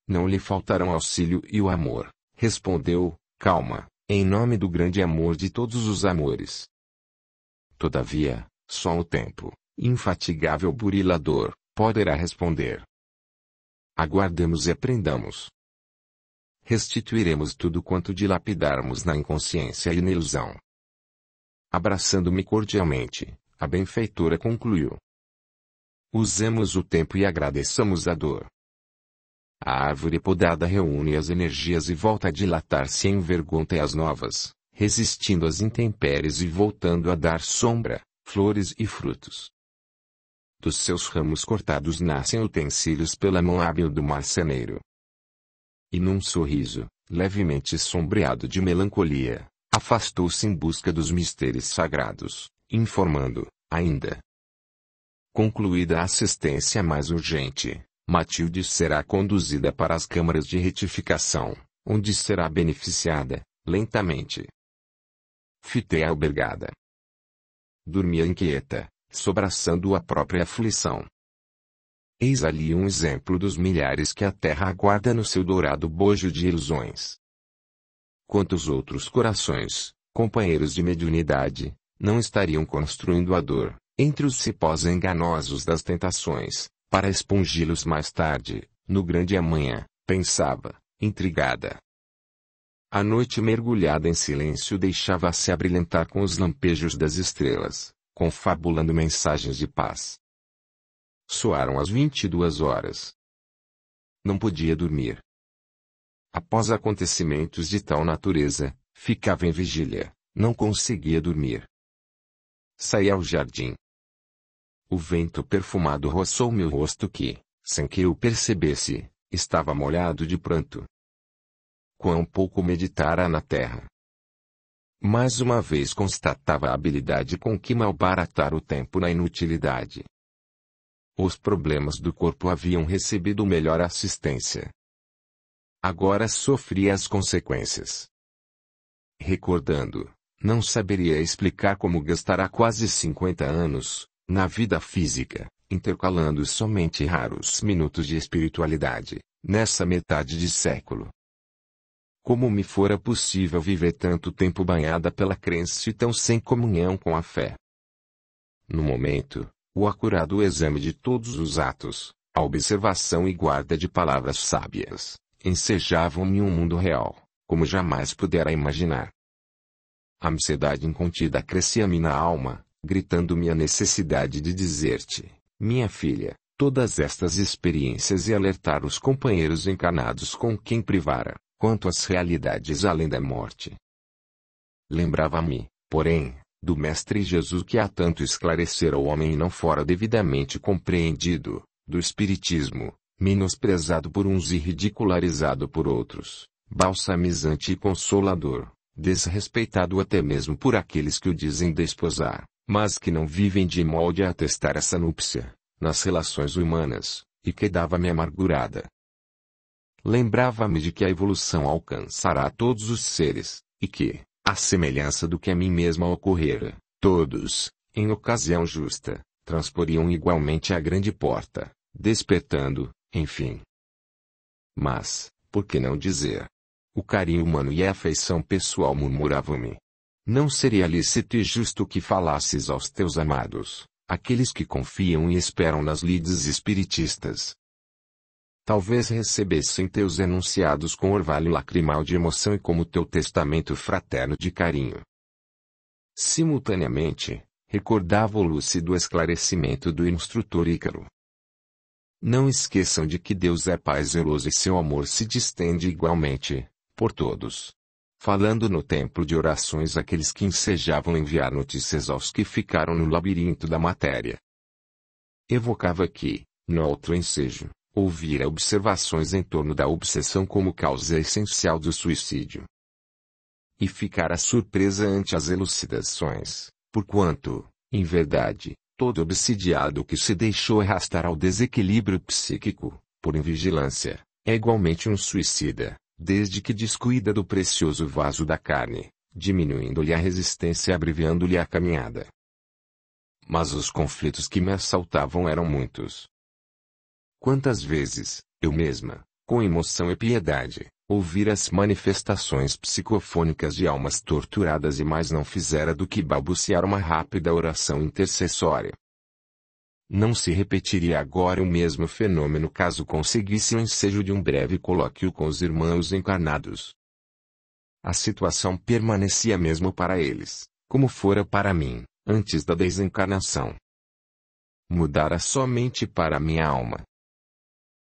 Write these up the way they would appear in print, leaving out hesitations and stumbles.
não lhe faltarão auxílio e o amor. Respondeu, calma, em nome do grande amor de todos os amores. Todavia, só o tempo, infatigável burilador, poderá responder. Aguardemos e aprendamos. Restituiremos tudo quanto dilapidarmos na inconsciência e na ilusão. Abraçando-me cordialmente, a benfeitora concluiu. Usemos o tempo e agradeçamos a dor. A árvore podada reúne as energias e volta a dilatar-se em vergonhas novas, resistindo às intempéries e voltando a dar sombra, flores e frutos. Dos seus ramos cortados nascem utensílios pela mão hábil do marceneiro. E num sorriso, levemente sombreado de melancolia, afastou-se em busca dos mistérios sagrados, informando, ainda. Concluída a assistência mais urgente, Matilde será conduzida para as câmaras de retificação, onde será beneficiada, lentamente. Fitei a albergada. Dormia inquieta, sobraçando a própria aflição. Eis ali um exemplo dos milhares que a terra aguarda no seu dourado bojo de ilusões. Quantos outros corações, companheiros de mediunidade, não estariam construindo a dor, entre os cipós enganosos das tentações, para expungi-los mais tarde, no grande amanhã, pensava, intrigada. A noite mergulhada em silêncio deixava-se abrilhantar com os lampejos das estrelas, confabulando mensagens de paz. Soaram as 22 horas. Não podia dormir. Após acontecimentos de tal natureza, ficava em vigília, não conseguia dormir. Saí ao jardim. O vento perfumado roçou-me o rosto que, sem que eu percebesse, estava molhado de pranto. Quão pouco meditara na terra. Mais uma vez constatava a habilidade com que malbaratar o tempo na inutilidade. Os problemas do corpo haviam recebido melhor assistência. Agora sofria as consequências. Recordando, não saberia explicar como gastará quase 50 anos, na vida física, intercalando somente raros minutos de espiritualidade, nessa metade de século. Como me fora possível viver tanto tempo banhada pela crença e tão sem comunhão com a fé? No momento, o acurado exame de todos os atos, a observação e guarda de palavras sábias, ensejavam-me um mundo real, como jamais pudera imaginar. A ansiedade incontida crescia-me na alma, gritando-me a necessidade de dizer-te, minha filha, todas estas experiências e alertar os companheiros encarnados com quem privara, quanto às realidades além da morte. Lembrava-me, porém, do Mestre Jesus que há tanto esclarecera ao homem e não fora devidamente compreendido, do Espiritismo, menosprezado por uns e ridicularizado por outros, balsamizante e consolador, desrespeitado até mesmo por aqueles que o dizem desposar, mas que não vivem de molde a atestar essa núpcia, nas relações humanas, e quedava-me amargurada. Lembrava-me de que a evolução alcançará todos os seres, e que, à semelhança do que a mim mesma ocorrera, todos, em ocasião justa, transporiam igualmente a grande porta, despertando, enfim. Mas, por que não dizer? O carinho humano e a afeição pessoal murmuravam-me. Não seria lícito e justo que falasses aos teus amados, aqueles que confiam e esperam nas lides espiritistas. Talvez recebessem teus enunciados com orvalho lacrimal de emoção e como teu testamento fraterno de carinho. Simultaneamente, recordava o lúcido esclarecimento do instrutor Ícaro. Não esqueçam de que Deus é Pai zeloso e seu amor se distende igualmente, por todos. Falando no templo de orações àqueles que ensejavam enviar notícias aos que ficaram no labirinto da matéria. Evocava que, no outro ensejo, ouvira observações em torno da obsessão como causa essencial do suicídio. E ficara surpresa ante as elucidações, porquanto, em verdade, todo obsidiado que se deixou arrastar ao desequilíbrio psíquico, por invigilância, é igualmente um suicida, desde que descuida do precioso vaso da carne, diminuindo-lhe a resistência e abreviando-lhe a caminhada. Mas os conflitos que me assaltavam eram muitos. Quantas vezes, eu mesma, com emoção e piedade, ouvir as manifestações psicofônicas de almas torturadas e mais não fizera do que balbuciar uma rápida oração intercessória. Não se repetiria agora o mesmo fenômeno caso conseguisse o ensejo de um breve colóquio com os irmãos encarnados. A situação permanecia mesmo para eles, como fora para mim, antes da desencarnação. Mudara somente para a minha alma.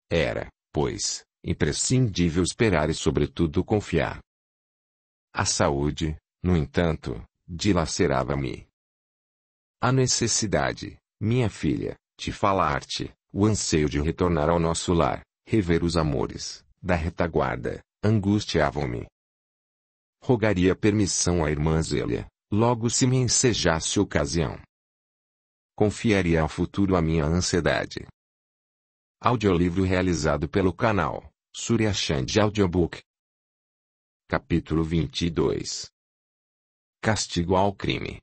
Era, pois, imprescindível esperar e sobretudo confiar. A saúde, no entanto, dilacerava-me. A necessidade, minha filha, de falar-te, o anseio de retornar ao nosso lar, rever os amores, da retaguarda, angustiavam-me. Rogaria permissão à irmã Zélia, logo se me ensejasse ocasião. Confiaria ao futuro a minha ansiedade. Audiolivro realizado pelo canal Surya Chand Audiobook. Capítulo 22. Castigo ao crime.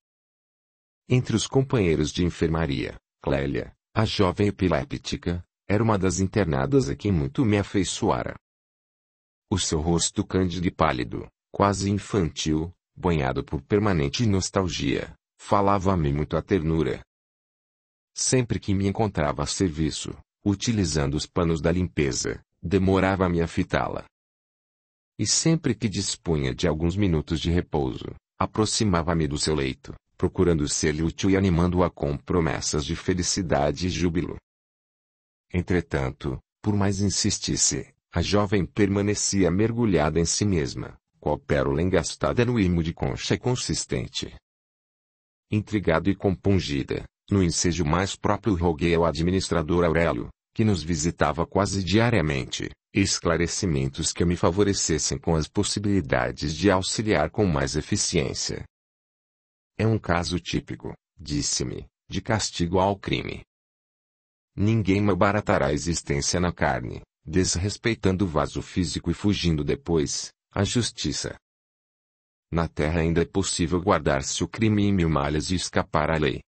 Entre os companheiros de enfermaria, Clélia, a jovem epiléptica, era uma das internadas a quem muito me afeiçoara. O seu rosto cândido e pálido, quase infantil, banhado por permanente nostalgia, falava-me muito a ternura. Sempre que me encontrava a serviço, utilizando os panos da limpeza, demorava-me a fitá-la. E sempre que dispunha de alguns minutos de repouso, aproximava-me do seu leito, procurando ser-lhe útil e animando-a com promessas de felicidade e júbilo. Entretanto, por mais insistisse, a jovem permanecia mergulhada em si mesma, qual pérola engastada no imo de concha consistente. Intrigado e compungida, no ensejo mais próprio roguei ao administrador Aurélio, que nos visitava quase diariamente, esclarecimentos que me favorecessem com as possibilidades de auxiliar com mais eficiência. É um caso típico, disse-me, de castigo ao crime. Ninguém malbaratará a existência na carne, desrespeitando o vaso físico e fugindo depois, à justiça. Na terra ainda é possível guardar-se o crime em mil malhas e escapar à lei.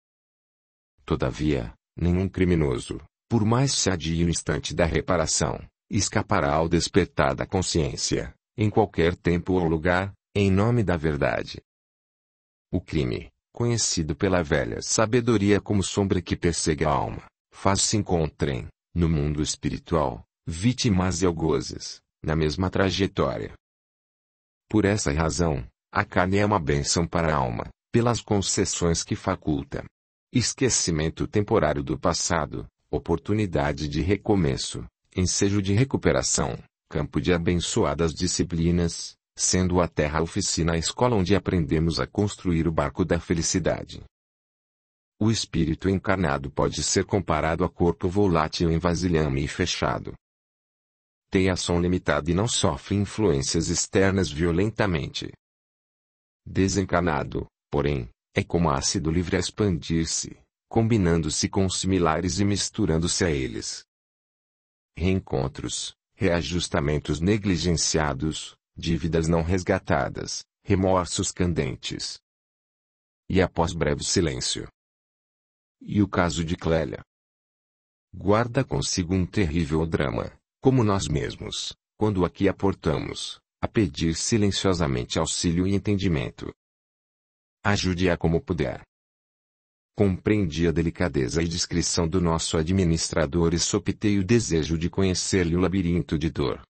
Todavia, nenhum criminoso, por mais se adie o instante da reparação, escapará ao despertar da consciência, em qualquer tempo ou lugar, em nome da verdade. O crime, conhecido pela velha sabedoria como sombra que persegue a alma, faz-se encontrem, no mundo espiritual, vítimas e algozes, na mesma trajetória. Por essa razão, a carne é uma bênção para a alma, pelas concessões que faculta. Esquecimento temporário do passado, oportunidade de recomeço, ensejo de recuperação, campo de abençoadas disciplinas, sendo a terra a oficina a escola onde aprendemos a construir o barco da felicidade. O espírito encarnado pode ser comparado a corpo volátil em vasilhame e fechado. Tem ação limitada e não sofre influências externas violentamente. Desencarnado, porém, é como ácido livre a expandir-se, combinando-se com similares e misturando-se a eles. Reencontros, reajustamentos negligenciados, dívidas não resgatadas, remorsos candentes. E após breve silêncio. E o caso de Clélia? Guarda consigo um terrível drama, como nós mesmos, quando aqui aportamos, a pedir silenciosamente auxílio e entendimento. Ajude-a como puder. Compreendi a delicadeza e discrição do nosso administrador e sopitei o desejo de conhecer-lhe o labirinto de dor.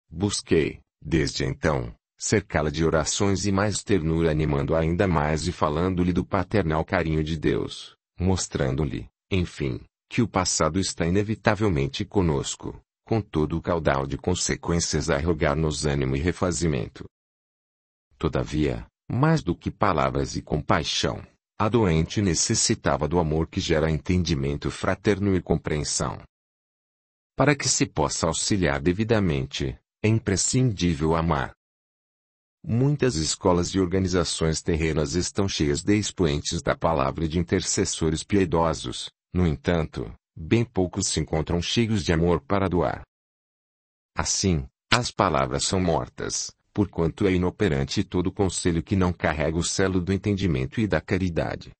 Busquei, desde então, cercá-la de orações e mais ternura animando-a ainda mais e falando-lhe do paternal carinho de Deus, mostrando-lhe, enfim, que o passado está inevitavelmente conosco, com todo o caudal de consequências a rogar-nos ânimo e refazimento. Todavia, mais do que palavras e compaixão, a doente necessitava do amor que gera entendimento fraterno e compreensão. Para que se possa auxiliar devidamente, é imprescindível amar. Muitas escolas e organizações terrenas estão cheias de expoentes da palavra e de intercessores piedosos, no entanto, bem poucos se encontram cheios de amor para doar. Assim, as palavras são mortas, porquanto é inoperante todo conselho que não carrega o selo do entendimento e da caridade.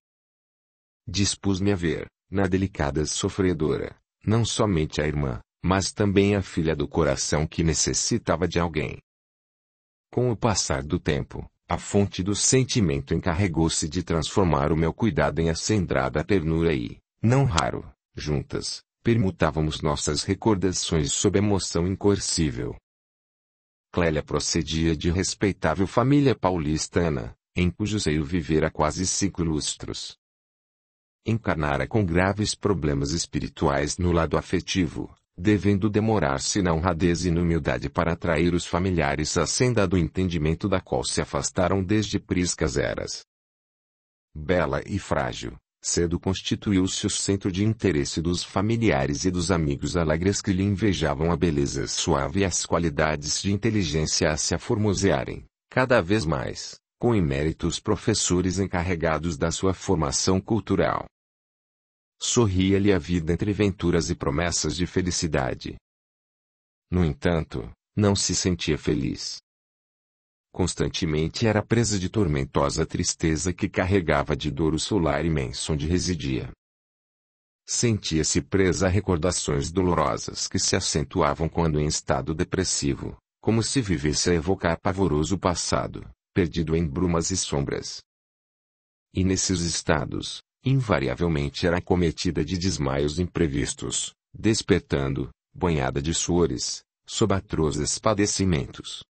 Dispus-me a ver, na delicada sofredora, não somente a irmã, mas também a filha do coração que necessitava de alguém. Com o passar do tempo, a fonte do sentimento encarregou-se de transformar o meu cuidado em acendrada ternura e, não raro, juntas, permutávamos nossas recordações sob emoção incoercível. Clélia procedia de respeitável família paulistana, em cujo seio vivera quase 5 lustros. Encarnara com graves problemas espirituais no lado afetivo, devendo demorar-se na honradez e na humildade para atrair os familiares à senda do entendimento da qual se afastaram desde priscas eras. Bela e frágil, cedo constituiu-se o centro de interesse dos familiares e dos amigos alegres que lhe invejavam a beleza suave e as qualidades de inteligência a se aformosearem, cada vez mais, com eméritos professores encarregados da sua formação cultural. Sorria-lhe a vida entre venturas e promessas de felicidade. No entanto, não se sentia feliz. Constantemente era presa de tormentosa tristeza que carregava de dor o solar imenso onde residia. Sentia-se presa a recordações dolorosas que se acentuavam quando em estado depressivo, como se vivesse a evocar pavoroso passado, perdido em brumas e sombras. E nesses estados, invariavelmente era acometida de desmaios imprevistos, despertando, banhada de suores, sob atrozes padecimentos.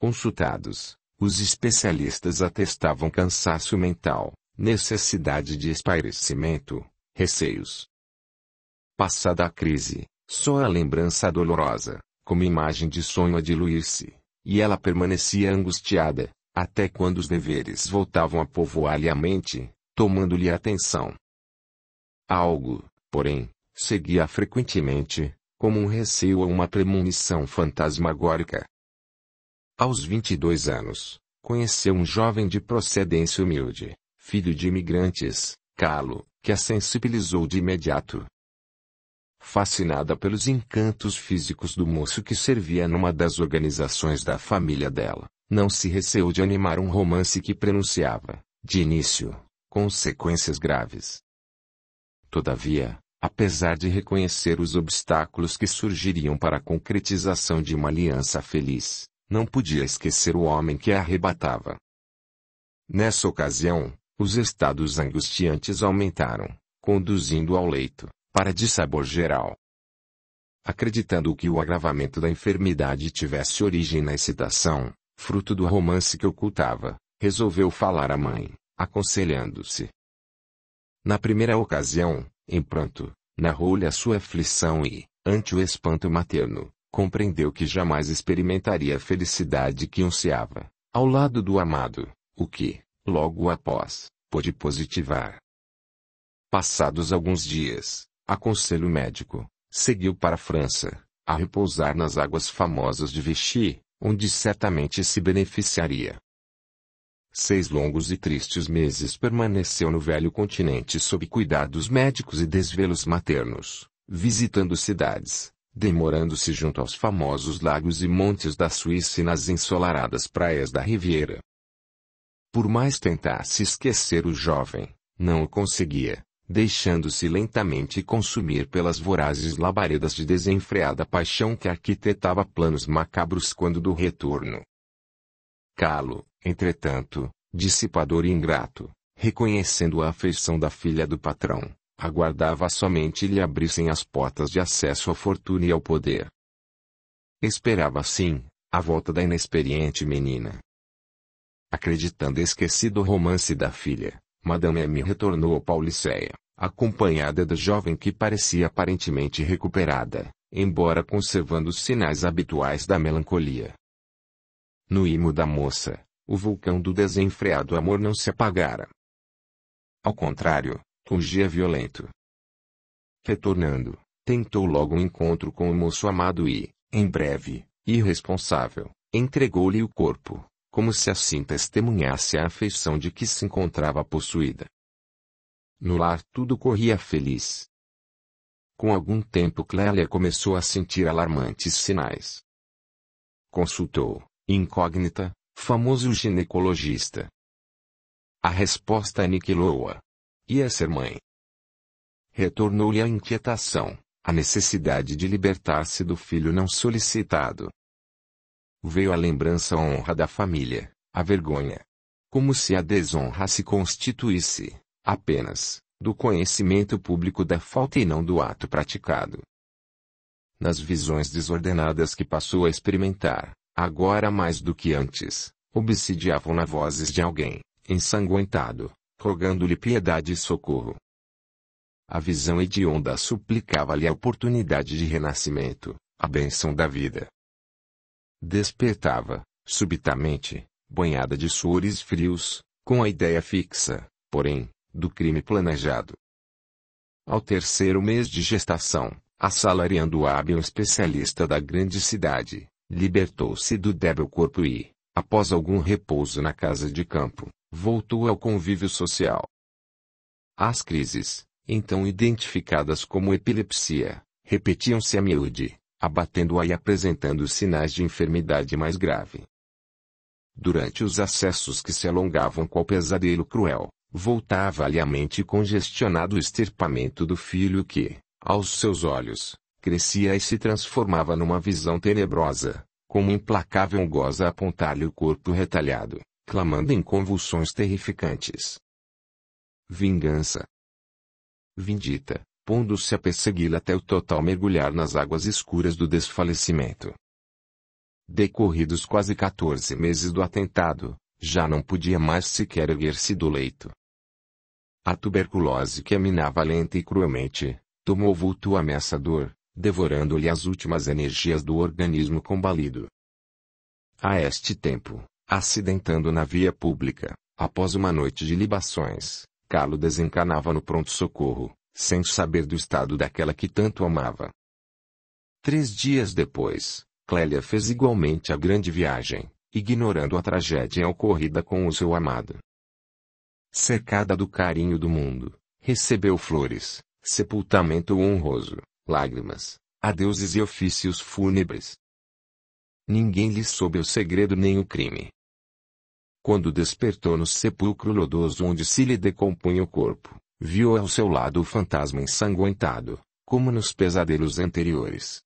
Consultados, os especialistas atestavam cansaço mental, necessidade de espairecimento, receios. Passada a crise, só a lembrança dolorosa, como imagem de sonho a diluir-se, e ela permanecia angustiada, até quando os deveres voltavam a povoar-lhe a mente, tomando-lhe a atenção. Algo, porém, seguia frequentemente, como um receio ou uma premonição fantasmagórica. Aos 22 anos, conheceu um jovem de procedência humilde, filho de imigrantes, Calo, que a sensibilizou de imediato. Fascinada pelos encantos físicos do moço que servia numa das organizações da família dela, não se receou de animar um romance que prenunciava, de início, consequências graves. Todavia, apesar de reconhecer os obstáculos que surgiriam para a concretização de uma aliança feliz, não podia esquecer o homem que a arrebatava. Nessa ocasião, os estados angustiantes aumentaram, conduzindo ao leito, para dissabor geral. Acreditando que o agravamento da enfermidade tivesse origem na excitação, fruto do romance que ocultava, resolveu falar à mãe, aconselhando-se. Na primeira ocasião, em pranto, narrou-lhe a sua aflição e, ante o espanto materno, compreendeu que jamais experimentaria a felicidade que ansiava, ao lado do amado, o que, logo após, pôde positivar. Passados alguns dias, a conselho médico, seguiu para a França, a repousar nas águas famosas de Vichy, onde certamente se beneficiaria. 6 longos e tristes meses permaneceu no velho continente sob cuidados médicos e desvelos maternos, visitando cidades, demorando-se junto aos famosos lagos e montes da Suíça e nas ensolaradas praias da Riviera. Por mais tentasse esquecer o jovem, não o conseguia, deixando-se lentamente consumir pelas vorazes labaredas de desenfreada paixão que arquitetava planos macabros quando do retorno. Calo, entretanto, dissipador e ingrato, reconhecendo a afeição da filha do patrão, aguardava somente lhe abrissem as portas de acesso à fortuna e ao poder. Esperava assim, a volta da inexperiente menina. Acreditando esquecido o romance da filha, Madame M. retornou a Pauliceia, acompanhada da jovem que parecia aparentemente recuperada, embora conservando os sinais habituais da melancolia. No imo da moça, o vulcão do desenfreado amor não se apagara. Ao contrário, rugia violento. Retornando, tentou logo um encontro com o moço amado e, em breve, irresponsável, entregou-lhe o corpo, como se assim testemunhasse a afeição de que se encontrava possuída. No lar tudo corria feliz. Com algum tempo Clélia começou a sentir alarmantes sinais. Consultou, incógnita, famoso ginecologista. A resposta aniquilou-a. Ia ser mãe. Retornou-lhe a inquietação, a necessidade de libertar-se do filho não solicitado. Veio a lembrança a honra da família, a vergonha. Como se a desonra se constituísse, apenas, do conhecimento público da falta e não do ato praticado. Nas visões desordenadas que passou a experimentar, agora mais do que antes, obsidiavam na vozes de alguém, ensanguentado, rogando-lhe piedade e socorro. A visão hedionda suplicava-lhe a oportunidade de renascimento, a bênção da vida. Despertava, subitamente, banhada de suores frios, com a ideia fixa, porém, do crime planejado. Ao terceiro mês de gestação, assalariando o hábil especialista da grande cidade, libertou-se do débil corpo e, após algum repouso na casa de campo, voltou ao convívio social. As crises, então identificadas como epilepsia, repetiam-se a miúde, abatendo-a e apresentando sinais de enfermidade mais grave. Durante os acessos que se alongavam qual pesadelo cruel, voltava-lhe à mente congestionado o extirpamento do filho que, aos seus olhos, crescia e se transformava numa visão tenebrosa, como implacável goza a apontar-lhe o corpo retalhado, clamando em convulsões terrificantes. Vingança. Vindita, pondo-se a persegui-la até o total mergulhar nas águas escuras do desfalecimento. Decorridos quase 14 meses do atentado, já não podia mais sequer erguer-se do leito. A tuberculose que a minava lenta e cruelmente, tomou vulto ameaçador, devorando-lhe as últimas energias do organismo combalido. A este tempo, acidentando na via pública, após uma noite de libações, Carlo desencarnava no pronto-socorro, sem saber do estado daquela que tanto amava. 3 dias depois, Clélia fez igualmente a grande viagem, ignorando a tragédia ocorrida com o seu amado. Cercada do carinho do mundo, recebeu flores, sepultamento honroso, lágrimas, adeuses e ofícios fúnebres. Ninguém lhe soube o segredo nem o crime. Quando despertou no sepulcro lodoso onde se lhe decompunha o corpo, viu ao seu lado o fantasma ensanguentado, como nos pesadelos anteriores.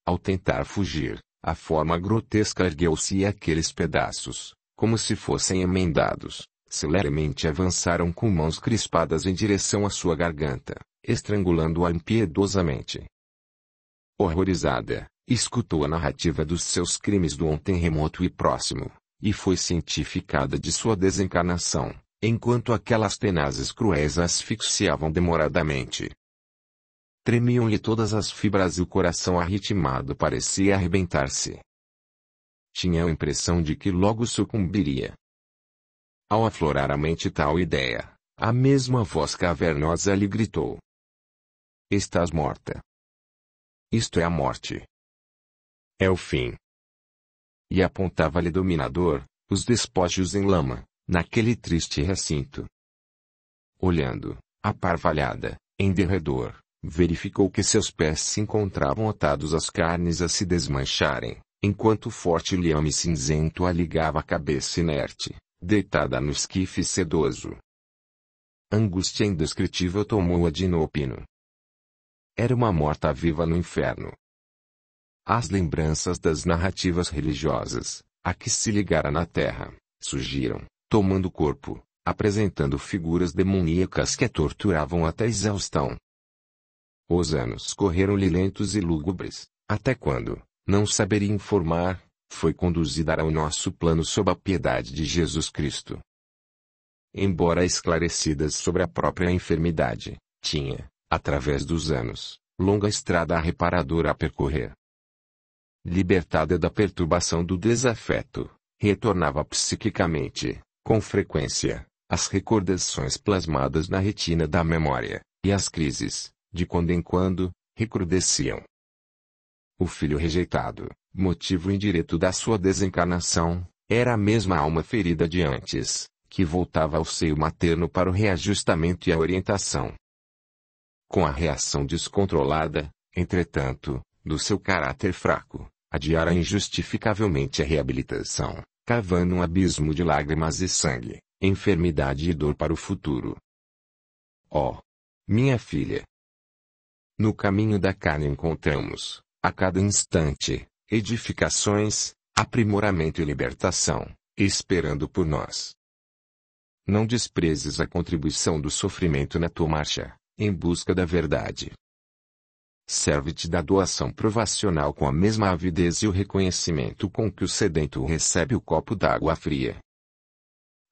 Ao tentar fugir, a forma grotesca ergueu-se e aqueles pedaços, como se fossem emendados, celeremente avançaram com mãos crispadas em direção à sua garganta, estrangulando-a impiedosamente. Horrorizada, escutou a narrativa dos seus crimes do ontem remoto e próximo, e foi cientificada de sua desencarnação, enquanto aquelas tenazes cruéis a asfixiavam demoradamente. Tremiam-lhe todas as fibras e o coração arritmado parecia arrebentar-se. Tinha a impressão de que logo sucumbiria. Ao aflorar a mente tal ideia, a mesma voz cavernosa lhe gritou: "Estás morta. Isto é a morte. É o fim." E apontava-lhe dominador, os despojos em lama, naquele triste recinto. Olhando, aparvalhada, em derredor, verificou que seus pés se encontravam atados às carnes a se desmancharem, enquanto o forte liame cinzento a ligava a cabeça inerte, deitada no esquife sedoso. Angústia indescritível tomou-a de inopino. Era uma morta-viva no inferno. As lembranças das narrativas religiosas, a que se ligara na terra, surgiram, tomando corpo, apresentando figuras demoníacas que a torturavam até exaustão. Os anos correram-lhe lentos e lúgubres, até quando, não saberia informar, foi conduzida ao nosso plano sob a piedade de Jesus Cristo. Embora esclarecidas sobre a própria enfermidade, tinha, através dos anos, longa estrada reparadora a percorrer. Libertada da perturbação do desafeto, retornava psiquicamente, com frequência, as recordações plasmadas na retina da memória, e as crises, de quando em quando, recrudesciam. O filho rejeitado, motivo indireto da sua desencarnação, era a mesma alma ferida de antes, que voltava ao seio materno para o reajustamento e a orientação. Com a reação descontrolada, entretanto, do seu caráter fraco, adiara injustificavelmente a reabilitação, cavando um abismo de lágrimas e sangue, enfermidade e dor para o futuro. Oh, minha filha! No caminho da carne encontramos, a cada instante, edificações, aprimoramento e libertação, esperando por nós. Não desprezes a contribuição do sofrimento na tua marcha, em busca da verdade. Serve-te da doação provacional com a mesma avidez e o reconhecimento com que o sedento recebe o copo d'água fria.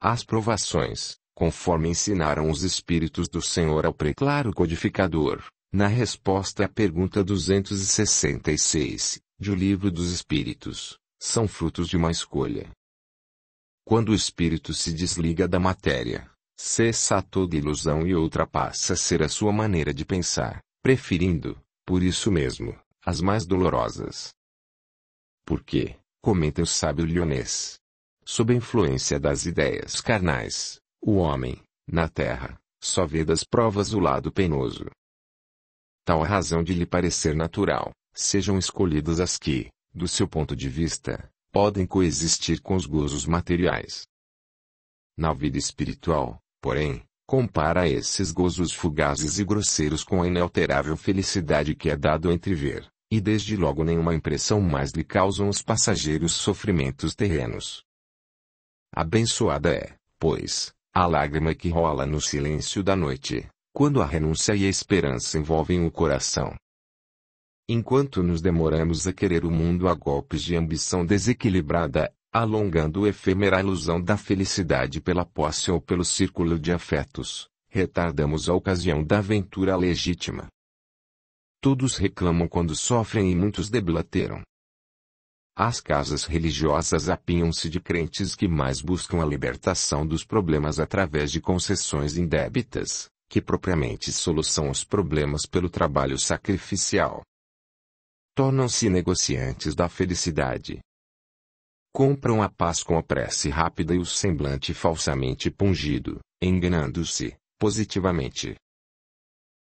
As provações, conforme ensinaram os Espíritos do Senhor ao preclaro codificador, na resposta à pergunta 266, do Livro dos Espíritos, são frutos de uma escolha. Quando o espírito se desliga da matéria, cessa toda ilusão e ultrapassa a ser a sua maneira de pensar, preferindo, por isso mesmo, as mais dolorosas. Porque, comenta o sábio lionês, sob a influência das ideias carnais, o homem, na terra, só vê das provas o lado penoso. Tal a razão de lhe parecer natural, sejam escolhidas as que, do seu ponto de vista, podem coexistir com os gozos materiais. Na vida espiritual, porém, compara esses gozos fugazes e grosseiros com a inalterável felicidade que é dado a entrever, e desde logo nenhuma impressão mais lhe causam os passageiros sofrimentos terrenos. Abençoada é, pois, a lágrima que rola no silêncio da noite, quando a renúncia e a esperança envolvem o coração. Enquanto nos demoramos a querer o mundo a golpes de ambição desequilibrada, alongando a efêmera ilusão da felicidade pela posse ou pelo círculo de afetos, retardamos a ocasião da aventura legítima. Todos reclamam quando sofrem e muitos debilateiram. As casas religiosas apinham-se de crentes que mais buscam a libertação dos problemas através de concessões indébitas, que propriamente solução os problemas pelo trabalho sacrificial. Tornam-se negociantes da felicidade. Compram a paz com a prece rápida e o semblante falsamente pungido, enganando-se, positivamente.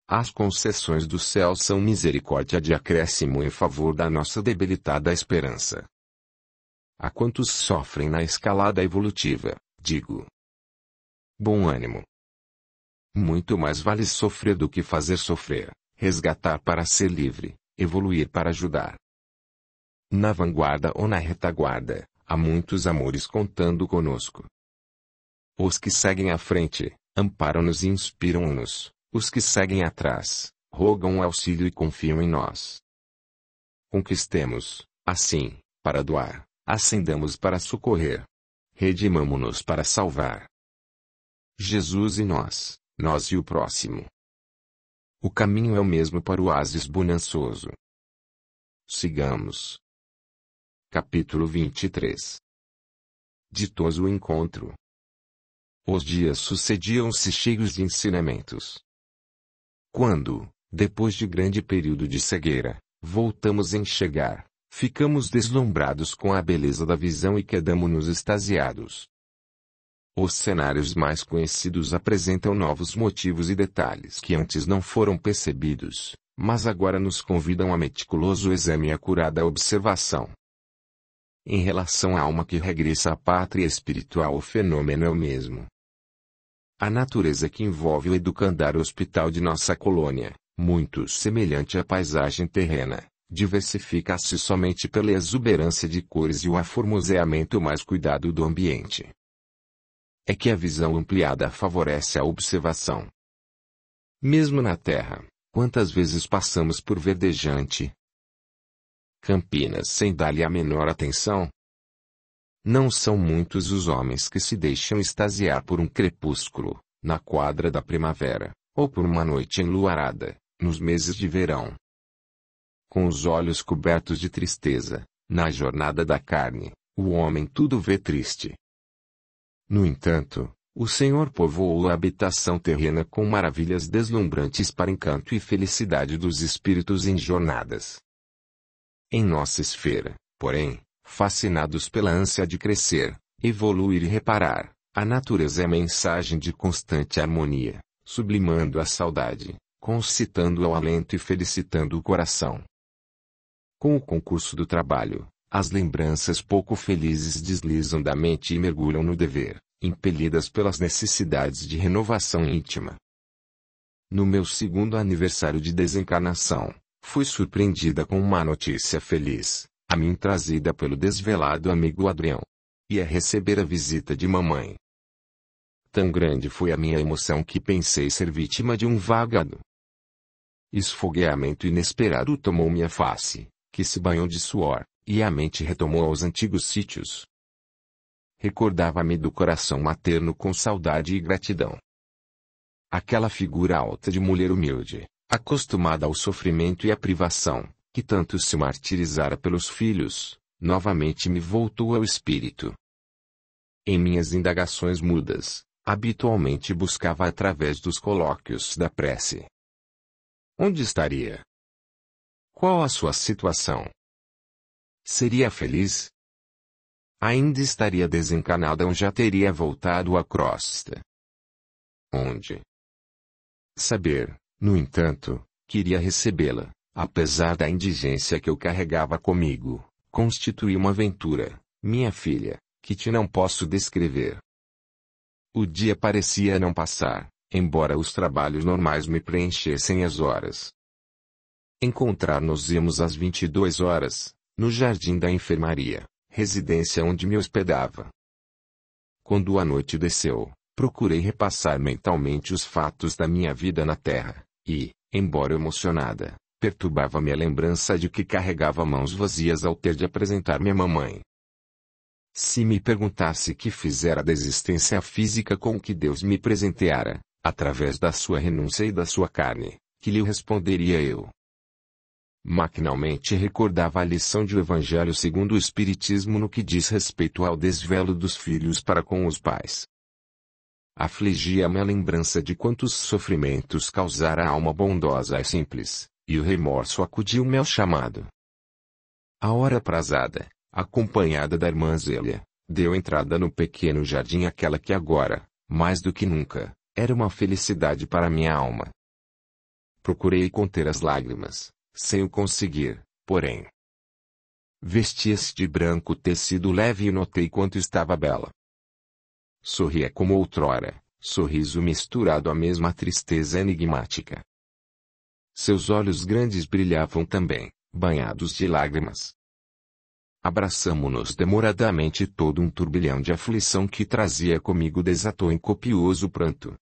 As concessões do céu são misericórdia de acréscimo em favor da nossa debilitada esperança. A quantos sofrem na escalada evolutiva, digo. Bom ânimo. Muito mais vale sofrer do que fazer sofrer, resgatar para ser livre, evoluir para ajudar. Na vanguarda ou na retaguarda, há muitos amores contando conosco. Os que seguem à frente, amparam-nos e inspiram-nos, os que seguem atrás, rogam auxílio e confiam em nós. Conquistemos, assim, para doar, ascendamos para socorrer. Redimamo-nos para salvar. Jesus e nós, nós e o próximo. O caminho é o mesmo para o oásis bonançoso. Sigamos. Capítulo 23. Ditoso o encontro. Os dias sucediam-se cheios de ensinamentos. Quando, depois de grande período de cegueira, voltamos a enxergar, ficamos deslumbrados com a beleza da visão e quedamo-nos extasiados. Os cenários mais conhecidos apresentam novos motivos e detalhes que antes não foram percebidos, mas agora nos convidam a meticuloso exame e acurada observação. Em relação à alma que regressa à pátria espiritual, o fenômeno é o mesmo. A natureza que envolve o educandário hospital de nossa colônia, muito semelhante à paisagem terrena, diversifica-se somente pela exuberância de cores e o aformoseamento mais cuidado do ambiente. É que a visão ampliada favorece a observação. Mesmo na Terra, quantas vezes passamos por verdejante Campinas sem dar-lhe a menor atenção? Não são muitos os homens que se deixam extasiar por um crepúsculo, na quadra da primavera, ou por uma noite enluarada, nos meses de verão. Com os olhos cobertos de tristeza, na jornada da carne, o homem tudo vê triste. No entanto, o Senhor povoou a habitação terrena com maravilhas deslumbrantes para encanto e felicidade dos espíritos em jornadas. Em nossa esfera, porém, fascinados pela ânsia de crescer, evoluir e reparar, a natureza é mensagem de constante harmonia, sublimando a saudade, concitando ao alento e felicitando o coração. Com o concurso do trabalho, as lembranças pouco felizes deslizam da mente e mergulham no dever, impelidas pelas necessidades de renovação íntima. no meu segundo aniversário de desencarnação, fui surpreendida com uma notícia feliz, a mim trazida pelo desvelado amigo Adrião. Ia receber a visita de mamãe. Tão grande foi a minha emoção que pensei ser vítima de um vagado. Esfogueamento inesperado tomou minha face, que se banhou de suor, e a mente retomou aos antigos sítios. Recordava-me do coração materno com saudade e gratidão. Aquela figura alta de mulher humilde, acostumada ao sofrimento e à privação, que tanto se martirizara pelos filhos, novamente me voltou ao espírito. Em minhas indagações mudas, habitualmente buscava através dos colóquios da prece. Onde estaria? Qual a sua situação? Seria feliz? Ainda estaria desencarnada ou já teria voltado à crosta? Onde? Saber, no entanto, queria recebê-la, apesar da indigência que eu carregava comigo, constituía uma aventura, minha filha, que te não posso descrever. O dia parecia não passar, embora os trabalhos normais me preenchessem as horas. Encontrar-nos-íamos às 22 horas, no jardim da enfermaria, residência onde me hospedava. Quando a noite desceu, procurei repassar mentalmente os fatos da minha vida na Terra, e, embora emocionada, perturbava-me a lembrança de que carregava mãos vazias ao ter de apresentar-me à mamãe. Se me perguntasse que fizera da existência física com que Deus me presenteara, através da sua renúncia e da sua carne, que lhe responderia eu? Maquinalmente recordava a lição do Evangelho segundo o Espiritismo no que diz respeito ao desvelo dos filhos para com os pais. Afligia-me a lembrança de quantos sofrimentos causara a alma bondosa e simples, e o remorso acudiu-me ao chamado. A hora aprazada, acompanhada da irmã Zélia, deu entrada no pequeno jardim aquela que agora, mais do que nunca, era uma felicidade para minha alma. Procurei conter as lágrimas, sem o conseguir, porém. Vestia-se de branco tecido leve e notei quanto estava bela. Sorria como outrora, sorriso misturado à mesma tristeza enigmática. Seus olhos grandes brilhavam também, banhados de lágrimas. Abraçamo-nos demoradamente e todo um turbilhão de aflição que trazia comigo desatou em copioso pranto.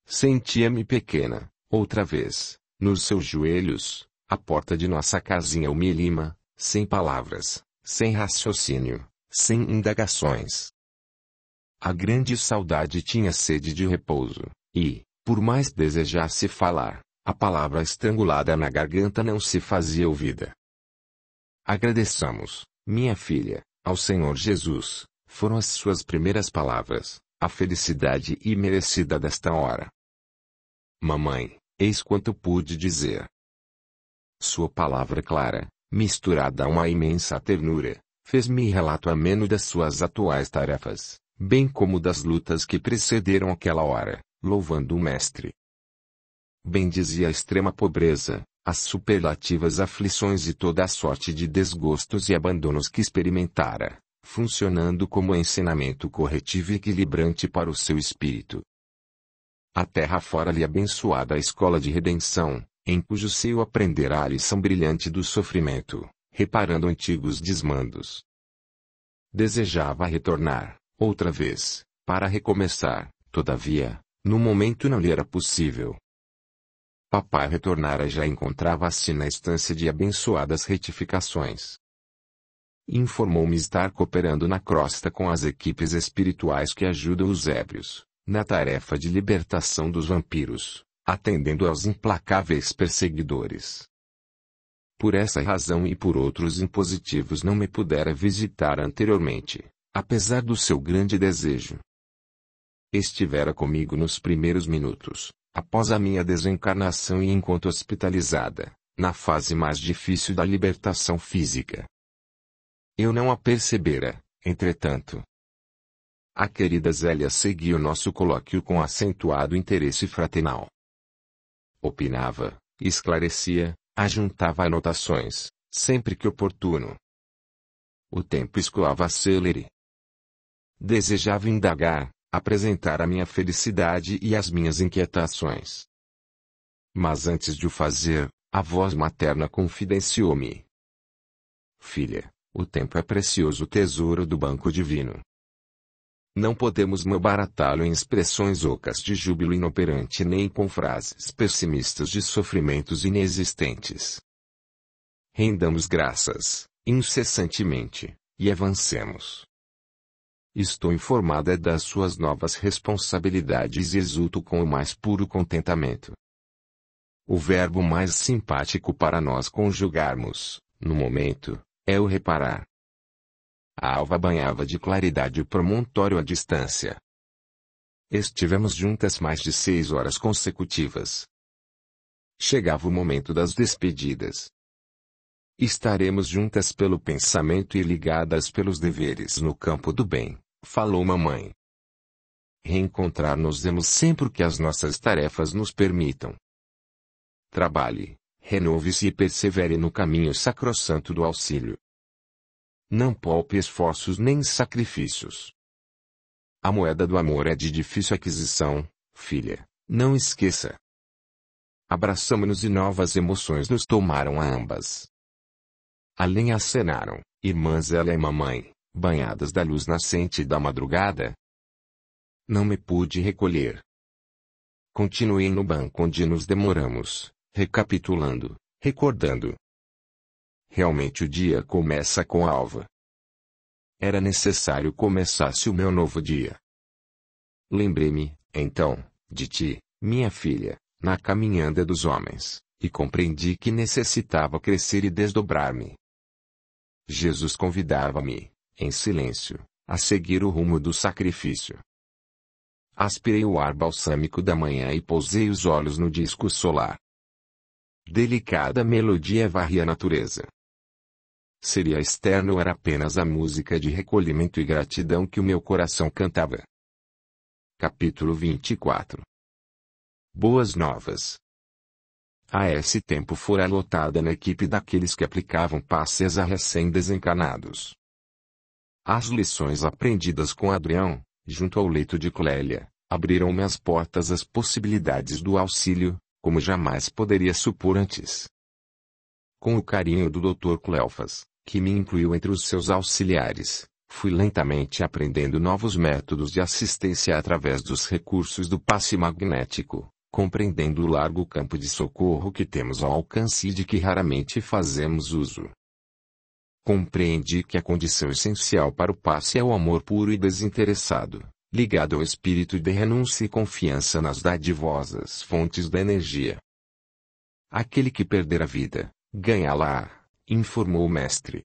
Sentia-me pequena, outra vez, nos seus joelhos, à porta de nossa casinha humilima, sem palavras, sem raciocínio, sem indagações. A grande saudade tinha sede de repouso, e, por mais desejasse falar, a palavra estrangulada na garganta não se fazia ouvida. Agradeçamos, minha filha, ao Senhor Jesus, foram as suas primeiras palavras, a felicidade imerecida desta hora. Mamãe, eis quanto pude dizer. Sua palavra clara, misturada a uma imensa ternura, fez-me relato ameno das suas atuais tarefas, bem como das lutas que precederam aquela hora, louvando o Mestre. Bendizia a extrema pobreza, as superlativas aflições e toda a sorte de desgostos e abandonos que experimentara, funcionando como ensinamento corretivo e equilibrante para o seu espírito. A terra fora-lhe abençoada a escola de redenção, em cujo seio aprenderá a lição brilhante do sofrimento, reparando antigos desmandos. Desejava retornar, outra vez, para recomeçar, todavia, no momento não lhe era possível. Papai retornara e já encontrava-se na estância de abençoadas retificações. Informou-me estar cooperando na crosta com as equipes espirituais que ajudam os ébrios, na tarefa de libertação dos vampiros, atendendo aos implacáveis perseguidores. Por essa razão e por outros impositivos não me pudera visitar anteriormente, apesar do seu grande desejo. Estivera comigo nos primeiros minutos, após a minha desencarnação e enquanto hospitalizada, na fase mais difícil da libertação física. Eu não a percebera, entretanto. A querida Zélia seguia o nosso colóquio com acentuado interesse fraternal. Opinava, esclarecia, ajuntava anotações, sempre que oportuno. O tempo escoava celere. Desejava indagar, apresentar a minha felicidade e as minhas inquietações. Mas antes de o fazer, a voz materna confidenciou-me: Filha, o tempo é precioso tesouro do banco divino. Não podemos malbaratá-lo em expressões ocas de júbilo inoperante nem com frases pessimistas de sofrimentos inexistentes. Rendamos graças, incessantemente, e avancemos. Estou informada das suas novas responsabilidades e exulto com o mais puro contentamento. O verbo mais simpático para nós conjugarmos, no momento, é o reparar. A alva banhava de claridade o promontório à distância. Estivemos juntas mais de 6 horas consecutivas. Chegava o momento das despedidas. Estaremos juntas pelo pensamento e ligadas pelos deveres no campo do bem, falou mamãe. Reencontrar-nos-emos sempre que as nossas tarefas nos permitam. Trabalhe, renove-se e persevere no caminho sacrossanto do auxílio. Não poupe esforços nem sacrifícios. A moeda do amor é de difícil aquisição, filha, não esqueça. Abraçamo-nos e novas emoções nos tomaram a ambas. Além acenaram, irmãs ela e mamãe, banhadas da luz nascente da madrugada. Não me pude recolher. Continuei no banco onde nos demoramos, recapitulando, recordando. Realmente o dia começa com a alva. Era necessário começasse o meu novo dia. Lembrei-me, então, de ti, minha filha, na caminhada dos homens, e compreendi que necessitava crescer e desdobrar-me. Jesus convidava-me, em silêncio, a seguir o rumo do sacrifício. Aspirei o ar balsâmico da manhã e pousei os olhos no disco solar. Delicada melodia varria a natureza. Seria externo ou era apenas a música de recolhimento e gratidão que o meu coração cantava? Capítulo 24. Boas novas. A esse tempo fora lotada na equipe daqueles que aplicavam passes a recém-desencarnados. As lições aprendidas com Adrião, junto ao leito de Clélia, abriram-me as portas às possibilidades do auxílio, como jamais poderia supor antes. Com o carinho do Dr. Cleofas, que me incluiu entre os seus auxiliares, fui lentamente aprendendo novos métodos de assistência através dos recursos do passe magnético, compreendendo o largo campo de socorro que temos ao alcance e de que raramente fazemos uso. Compreendi que a condição essencial para o passe é o amor puro e desinteressado, ligado ao espírito de renúncia e confiança nas dadivosas fontes da energia. Aquele que perder a vida, ganhá-la, informou o mestre.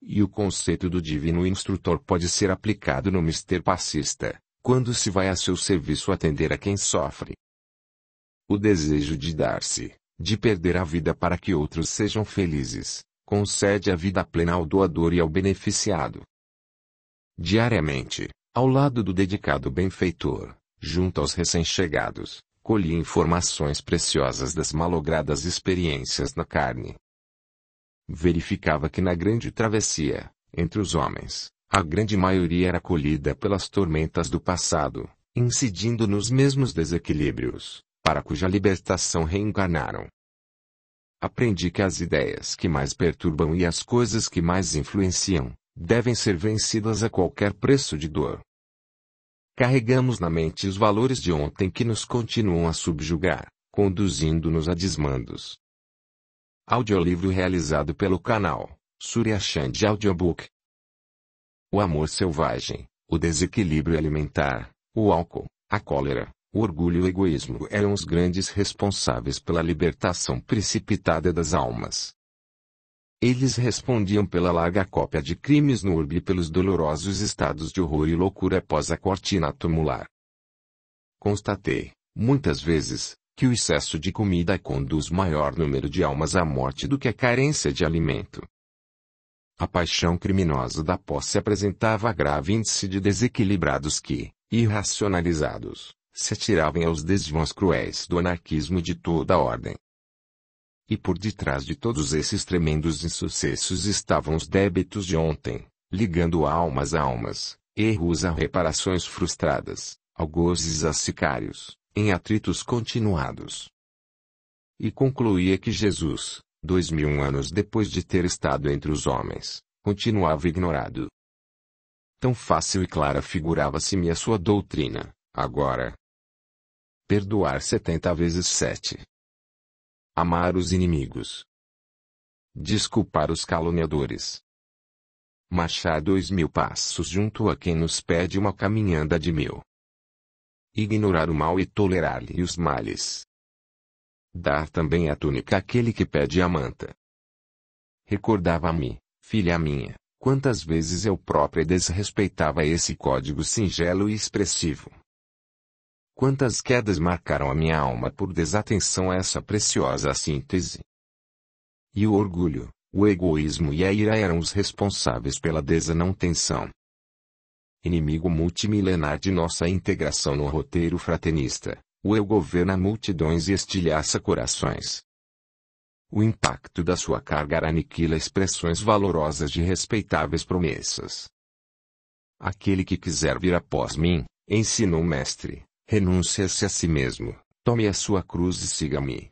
E o conceito do divino instrutor pode ser aplicado no mister passista, quando se vai a seu serviço atender a quem sofre. O desejo de dar-se, de perder a vida para que outros sejam felizes, concede a vida plena ao doador e ao beneficiado. Diariamente, ao lado do dedicado benfeitor, junto aos recém-chegados, colhi informações preciosas das malogradas experiências na carne. Verificava que na grande travessia, entre os homens, a grande maioria era colhida pelas tormentas do passado, incidindo nos mesmos desequilíbrios, para cuja libertação reencarnaram. Aprendi que as ideias que mais perturbam e as coisas que mais influenciam, devem ser vencidas a qualquer preço de dor. Carregamos na mente os valores de ontem que nos continuam a subjugar, conduzindo-nos a desmandos. Audiolivro realizado pelo canal Surya Chand Audiobook. O amor selvagem, o desequilíbrio alimentar, o álcool, a cólera, o orgulho e o egoísmo eram os grandes responsáveis pela libertação precipitada das almas. Eles respondiam pela larga cópia de crimes no orbe e pelos dolorosos estados de horror e loucura após a cortina tumular. Constatei, muitas vezes, que o excesso de comida conduz maior número de almas à morte do que a carência de alimento. A paixão criminosa da posse apresentava grave índice de desequilibrados que, irracionalizados, se atiravam aos desvãos cruéis do anarquismo de toda a ordem. E por detrás de todos esses tremendos insucessos estavam os débitos de ontem, ligando almas a almas, erros a reparações frustradas, algozes a sicários, em atritos continuados. e concluía que Jesus, 2000 anos depois de ter estado entre os homens, continuava ignorado. Tão fácil e clara figurava-se-me a sua doutrina, agora. Perdoar 70 vezes 7. Amar os inimigos. Desculpar os caluniadores. Marchar 2000 passos junto a quem nos pede uma caminhada de 1000. Ignorar o mal e tolerar-lhe os males. Dar também a túnica àquele que pede a manta. Recordava-me, filha minha, quantas vezes eu própria desrespeitava esse código singelo e expressivo. Quantas quedas marcaram a minha alma por desatenção a essa preciosa síntese. E o orgulho, o egoísmo e a ira eram os responsáveis pela desatenção. Inimigo multimilenar de nossa integração no roteiro fraternista, o eu governa multidões e estilhaça corações. O impacto da sua carga aniquila expressões valorosas de respeitáveis promessas. Aquele que quiser vir após mim, ensinou o mestre, renuncie-se a si mesmo, tome a sua cruz e siga-me.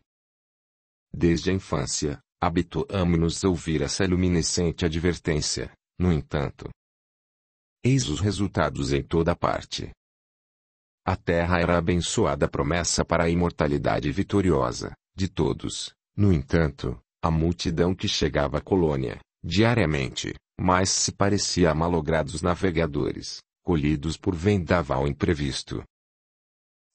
Desde a infância, habituamo-nos a ouvir essa luminescente advertência, no entanto. Eis os resultados em toda parte. A terra era abençoada promessa para a imortalidade vitoriosa, de todos, no entanto, a multidão que chegava à colônia, diariamente, mais se parecia a malogrados navegadores, colhidos por vendaval imprevisto.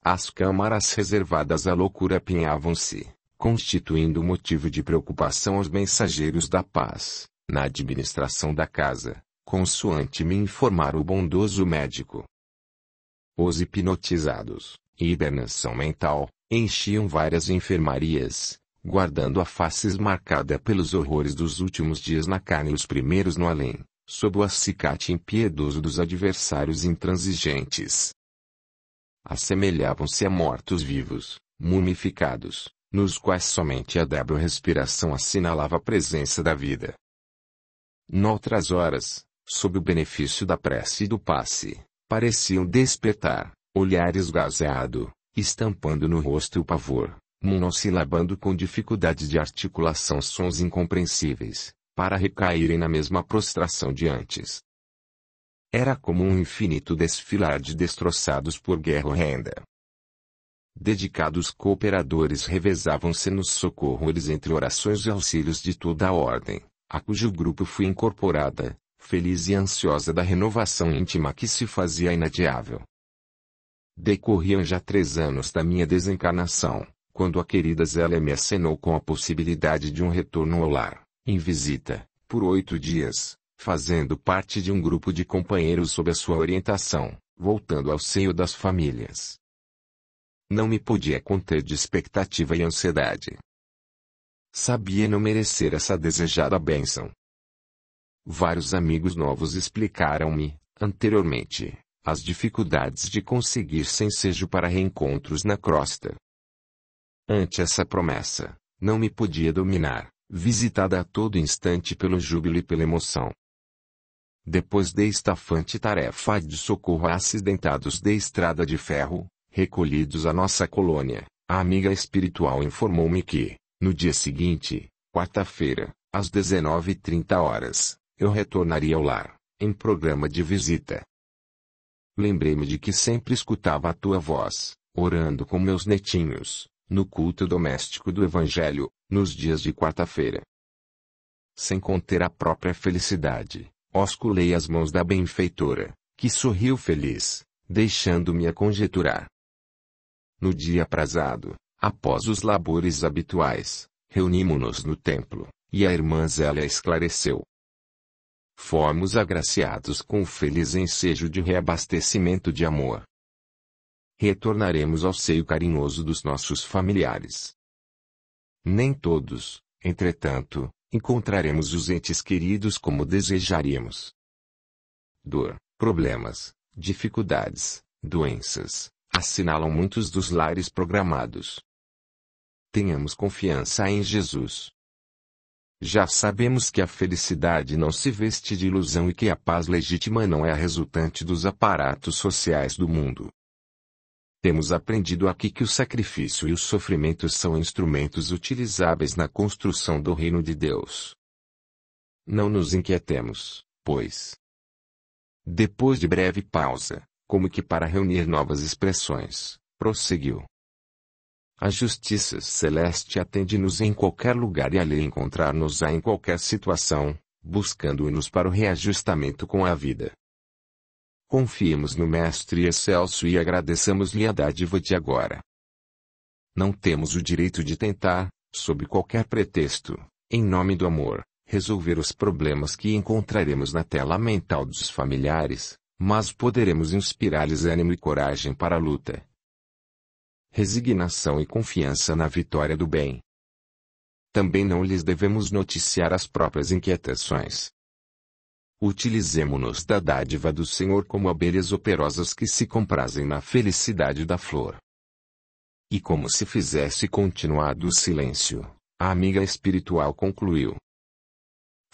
As câmaras reservadas à loucura apinhavam-se, constituindo motivo de preocupação aos mensageiros da paz, na administração da casa, consoante me informara o bondoso médico. Os hipnotizados, hibernação mental, enchiam várias enfermarias, guardando a face esmarcada pelos horrores dos últimos dias na carne e os primeiros no além, sob o acicate impiedoso dos adversários intransigentes. Assemelhavam-se a mortos-vivos, mumificados, nos quais somente a débil respiração assinalava a presença da vida. Noutras horas, sob o benefício da prece e do passe, pareciam despertar, olhar esgazeado, estampando no rosto o pavor, monossilabando com dificuldade de articulação sons incompreensíveis, para recaírem na mesma prostração de antes. Era como um infinito desfilar de destroçados por guerra horrenda. Dedicados cooperadores revezavam-se nos socorros entre orações e auxílios de toda a ordem, a cujo grupo fui incorporada, feliz e ansiosa da renovação íntima que se fazia inadiável. Decorriam já 3 anos da minha desencarnação, quando a querida Zélia me acenou com a possibilidade de um retorno ao lar, em visita, por 8 dias, fazendo parte de um grupo de companheiros sob a sua orientação, voltando ao seio das famílias. Não me podia conter de expectativa e ansiedade. Sabia não merecer essa desejada bênção. Vários amigos novos explicaram-me, anteriormente, as dificuldades de conseguir sensejo para reencontros na crosta. Ante essa promessa, não me podia dominar, visitada a todo instante pelo júbilo e pela emoção. Depois da estafante tarefa de socorro a acidentados de estrada de ferro, recolhidos à nossa colônia, a amiga espiritual informou-me que, no dia seguinte, quarta-feira, às 19h30, eu retornaria ao lar, em programa de visita. Lembrei-me de que sempre escutava a tua voz, orando com meus netinhos, no culto doméstico do Evangelho, nos dias de quarta-feira. Sem conter a própria felicidade, osculei as mãos da benfeitora, que sorriu feliz, deixando-me a conjeturar. No dia aprazado, após os labores habituais, reunimo-nos no templo, e a irmã Zélia esclareceu. Fomos agraciados com o feliz ensejo de reabastecimento de amor. Retornaremos ao seio carinhoso dos nossos familiares. Nem todos, entretanto, encontraremos os entes queridos como desejaríamos. Dor, problemas, dificuldades, doenças, assinalam muitos dos lares programados. Tenhamos confiança em Jesus. Já sabemos que a felicidade não se veste de ilusão e que a paz legítima não é a resultante dos aparatos sociais do mundo. Temos aprendido aqui que o sacrifício e o sofrimento são instrumentos utilizáveis na construção do reino de Deus. Não nos inquietemos, pois. Depois de breve pausa, como que para reunir novas expressões, prosseguiu. A justiça celeste atende-nos em qualquer lugar e a lei encontrar-nos-á em qualquer situação, buscando-nos para o reajustamento com a vida. Confiemos no Mestre Excelso e agradeçamos-lhe a dádiva de agora. Não temos o direito de tentar, sob qualquer pretexto, em nome do amor, resolver os problemas que encontraremos na tela mental dos familiares, mas poderemos inspirar-lhes ânimo e coragem para a luta. Resignação e confiança na vitória do bem. Também não lhes devemos noticiar as próprias inquietações. Utilizemo-nos da dádiva do Senhor como abelhas operosas que se comprazem na felicidade da flor. E como se fizesse continuado o silêncio, a amiga espiritual concluiu.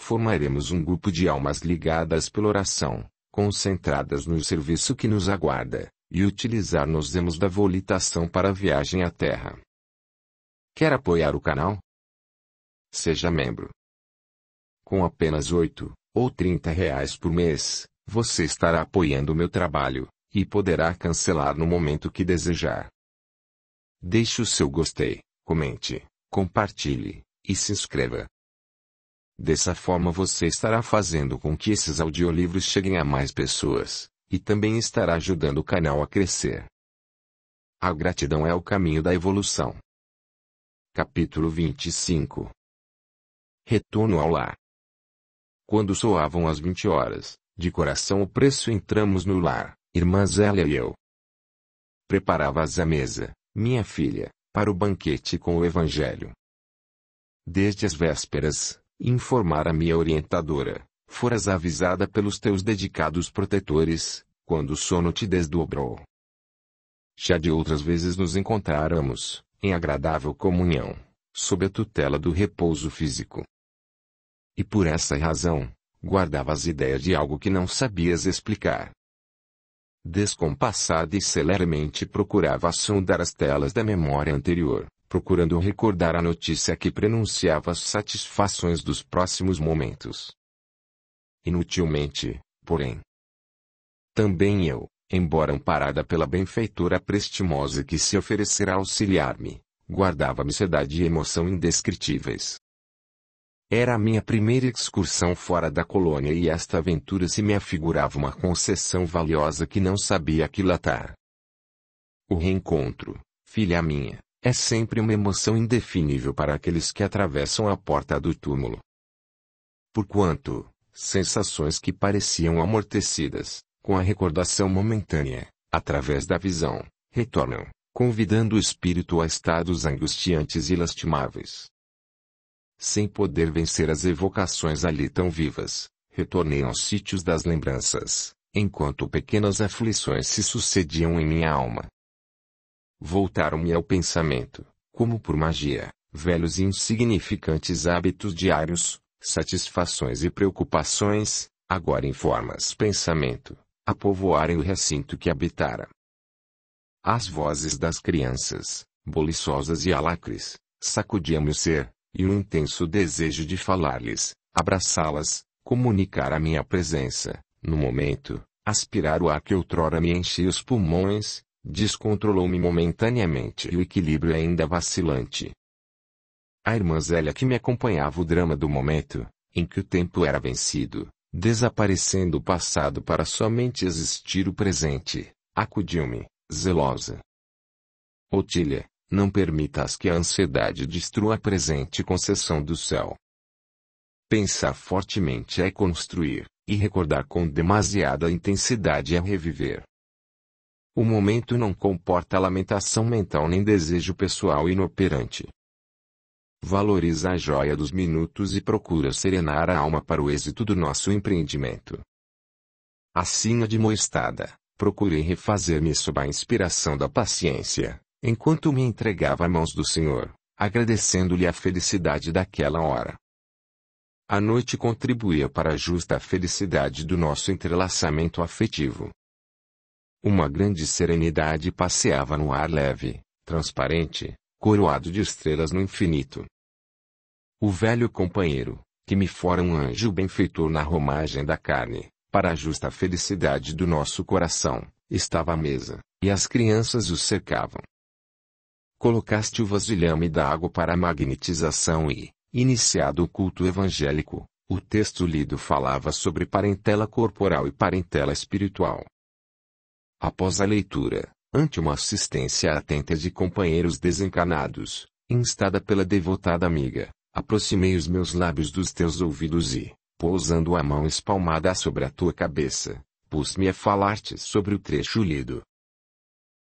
Formaremos um grupo de almas ligadas pela oração, concentradas no serviço que nos aguarda, e utilizar-nos-emos da volitação para a viagem à Terra. Quer apoiar o canal? Seja membro. Com apenas 8 ou 30 reais por mês, você estará apoiando o meu trabalho, e poderá cancelar no momento que desejar. Deixe o seu gostei, comente, compartilhe, e se inscreva. Dessa forma você estará fazendo com que esses audiolivros cheguem a mais pessoas, e também estará ajudando o canal a crescer. A gratidão é o caminho da evolução. Capítulo 25. Retorno ao lar. Quando soavam as 20 horas, de coração opresso entramos no lar, irmã Zélia e eu. Preparava-as a mesa, minha filha, para o banquete com o Evangelho. Desde as vésperas, informara minha orientadora, foras avisada pelos teus dedicados protetores, quando o sono te desdobrou. Já de outras vezes nos encontráramos, em agradável comunhão, sob a tutela do repouso físico. E por essa razão, guardavas ideia de algo que não sabias explicar. Descompassada e celeremente procurava sondar as telas da memória anterior, procurando recordar a notícia que prenunciava as satisfações dos próximos momentos. Inutilmente, porém. Também eu, embora amparada pela benfeitora prestimosa que se oferecerá a auxiliar-me, guardava ansiedade e emoção indescritíveis. Era a minha primeira excursão fora da colônia e esta aventura se me afigurava uma concessão valiosa que não sabia aquilatar. O reencontro, filha minha, é sempre uma emoção indefinível para aqueles que atravessam a porta do túmulo. Porquanto, sensações que pareciam amortecidas, com a recordação momentânea, através da visão, retornam, convidando o espírito a estados angustiantes e lastimáveis. Sem poder vencer as evocações ali tão vivas, retornei aos sítios das lembranças, enquanto pequenas aflições se sucediam em minha alma. Voltaram-me ao pensamento, como por magia, velhos e insignificantes hábitos diários, satisfações e preocupações, agora em formas pensamento, a povoarem o recinto que habitara. As vozes das crianças, boliçosas e alacres, sacudiam-me o ser, e um intenso desejo de falar-lhes, abraçá-las, comunicar a minha presença, no momento, aspirar o ar que outrora me enchia os pulmões, descontrolou-me momentaneamente e o equilíbrio ainda vacilante. A irmã Zélia que me acompanhava o drama do momento, em que o tempo era vencido, desaparecendo o passado para somente existir o presente, acudiu-me, zelosa. Otília, não permitas que a ansiedade destrua a presente concessão do céu. Pensar fortemente é construir, e recordar com demasiada intensidade é reviver. O momento não comporta lamentação mental nem desejo pessoal inoperante. Valoriza a joia dos minutos e procura serenar a alma para o êxito do nosso empreendimento. Assim admoestada, procurei refazer-me sob a inspiração da paciência, enquanto me entregava às mãos do Senhor, agradecendo-lhe a felicidade daquela hora. A noite contribuía para a justa felicidade do nosso entrelaçamento afetivo. Uma grande serenidade passeava no ar leve, transparente, coroado de estrelas no infinito. O velho companheiro, que me fora um anjo benfeitor na romagem da carne, para a justa felicidade do nosso coração, estava à mesa, e as crianças o cercavam. Colocaste o vasilhame da água para a magnetização e, iniciado o culto evangélico, o texto lido falava sobre parentela corporal e parentela espiritual. Após a leitura, ante uma assistência atenta de companheiros desencarnados, instada pela devotada amiga, aproximei os meus lábios dos teus ouvidos e, pousando a mão espalmada sobre a tua cabeça, pus-me a falar-te sobre o trecho lido.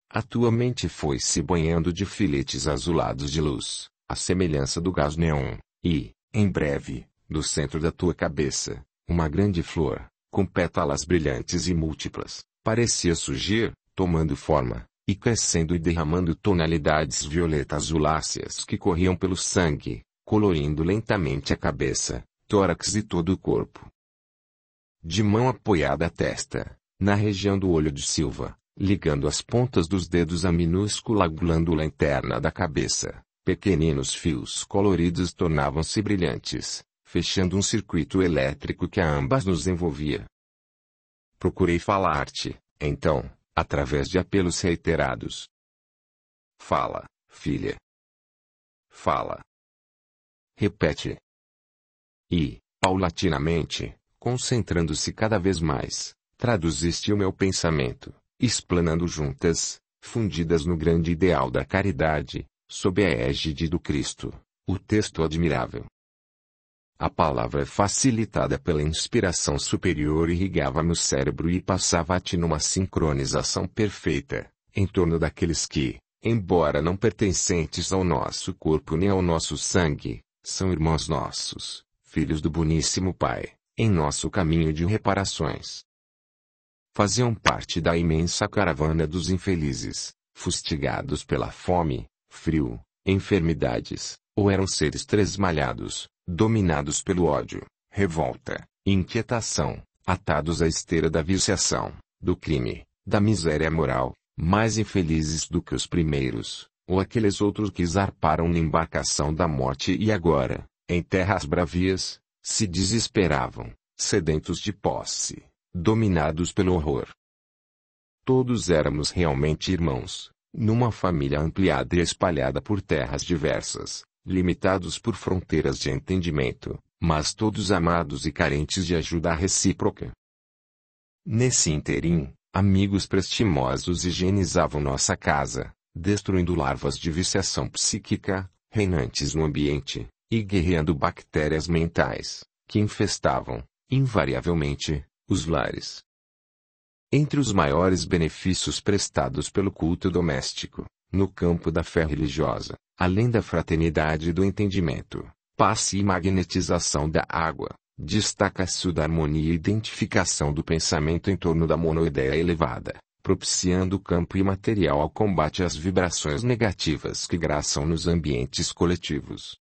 A tua mente foi-se banhando de filetes azulados de luz, à semelhança do gás neon, e, em breve, do centro da tua cabeça, uma grande flor, com pétalas brilhantes e múltiplas, parecia surgir, tomando forma, e crescendo e derramando tonalidades violeta-azuláceas que corriam pelo sangue, colorindo lentamente a cabeça, tórax e todo o corpo. De mão apoiada à testa, na região do olho de Silva, ligando as pontas dos dedos à minúscula glândula interna da cabeça, pequeninos fios coloridos tornavam-se brilhantes, fechando um circuito elétrico que a ambas nos envolvia. Procurei falar-te, então, através de apelos reiterados. Fala, filha. Fala. Repete. E, paulatinamente, concentrando-se cada vez mais, traduziste o meu pensamento, explanando juntas, fundidas no grande ideal da caridade, sob a égide do Cristo, o texto admirável. A palavra facilitada pela inspiração superior irrigava-me o cérebro e passava-te numa sincronização perfeita, em torno daqueles que, embora não pertencentes ao nosso corpo nem ao nosso sangue, são irmãos nossos, filhos do boníssimo Pai, em nosso caminho de reparações. Faziam parte da imensa caravana dos infelizes, fustigados pela fome, frio, enfermidades, ou eram seres tresmalhados, dominados pelo ódio, revolta, inquietação, atados à esteira da viciação, do crime, da miséria moral, mais infelizes do que os primeiros, ou aqueles outros que zarparam na embarcação da morte e agora, em terras bravias, se desesperavam, sedentos de posse, dominados pelo horror. Todos éramos realmente irmãos, numa família ampliada e espalhada por terras diversas, limitados por fronteiras de entendimento, mas todos amados e carentes de ajuda recíproca. Nesse interim, amigos prestimosos higienizavam nossa casa, destruindo larvas de viciação psíquica, reinantes no ambiente, e guerreando bactérias mentais, que infestavam, invariavelmente, os lares. Entre os maiores benefícios prestados pelo culto doméstico, no campo da fé religiosa, além da fraternidade e do entendimento, passe e magnetização da água, destaca-se o da harmonia e identificação do pensamento em torno da monoideia elevada, propiciando campo e material ao combate às vibrações negativas que graçam nos ambientes coletivos.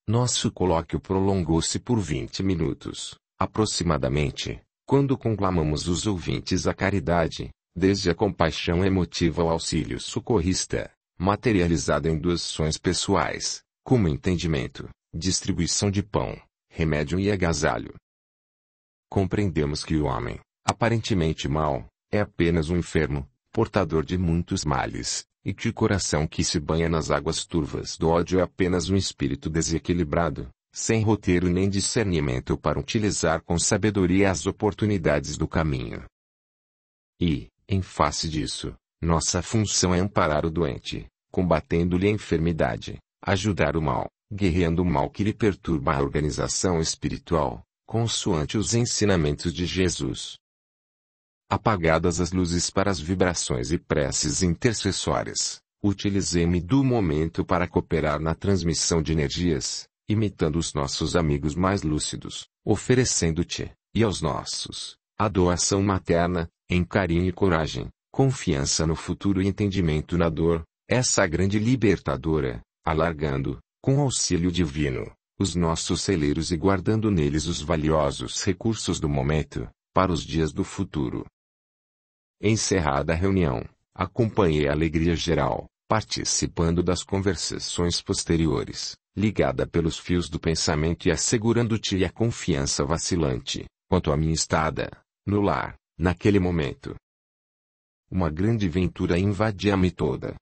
Nosso colóquio prolongou-se por 20 minutos, aproximadamente, quando conclamamos os ouvintes à caridade, desde a compaixão emotiva ao auxílio socorrista, materializado em doações pessoais, como entendimento, distribuição de pão, remédio e agasalho. Compreendemos que o homem, aparentemente mau, é apenas um enfermo, portador de muitos males, e que o coração que se banha nas águas turvas do ódio é apenas um espírito desequilibrado, sem roteiro nem discernimento para utilizar com sabedoria as oportunidades do caminho. E, em face disso, nossa função é amparar o doente, combatendo-lhe a enfermidade, ajudar o mal, guerreando o mal que lhe perturba a organização espiritual, consoante os ensinamentos de Jesus. Apagadas as luzes para as vibrações e preces intercessórias, utilizei-me do momento para cooperar na transmissão de energias, imitando os nossos amigos mais lúcidos, oferecendo-te, e aos nossos, a doação materna, em carinho e coragem, confiança no futuro e entendimento na dor, essa grande libertadora, alargando, com auxílio divino, os nossos celeiros e guardando neles os valiosos recursos do momento, para os dias do futuro. Encerrada a reunião, acompanhei a alegria geral, participando das conversações posteriores, ligada pelos fios do pensamento e assegurando-te a confiança vacilante, quanto à minha estada, no lar, naquele momento. Uma grande ventura invadia-me toda.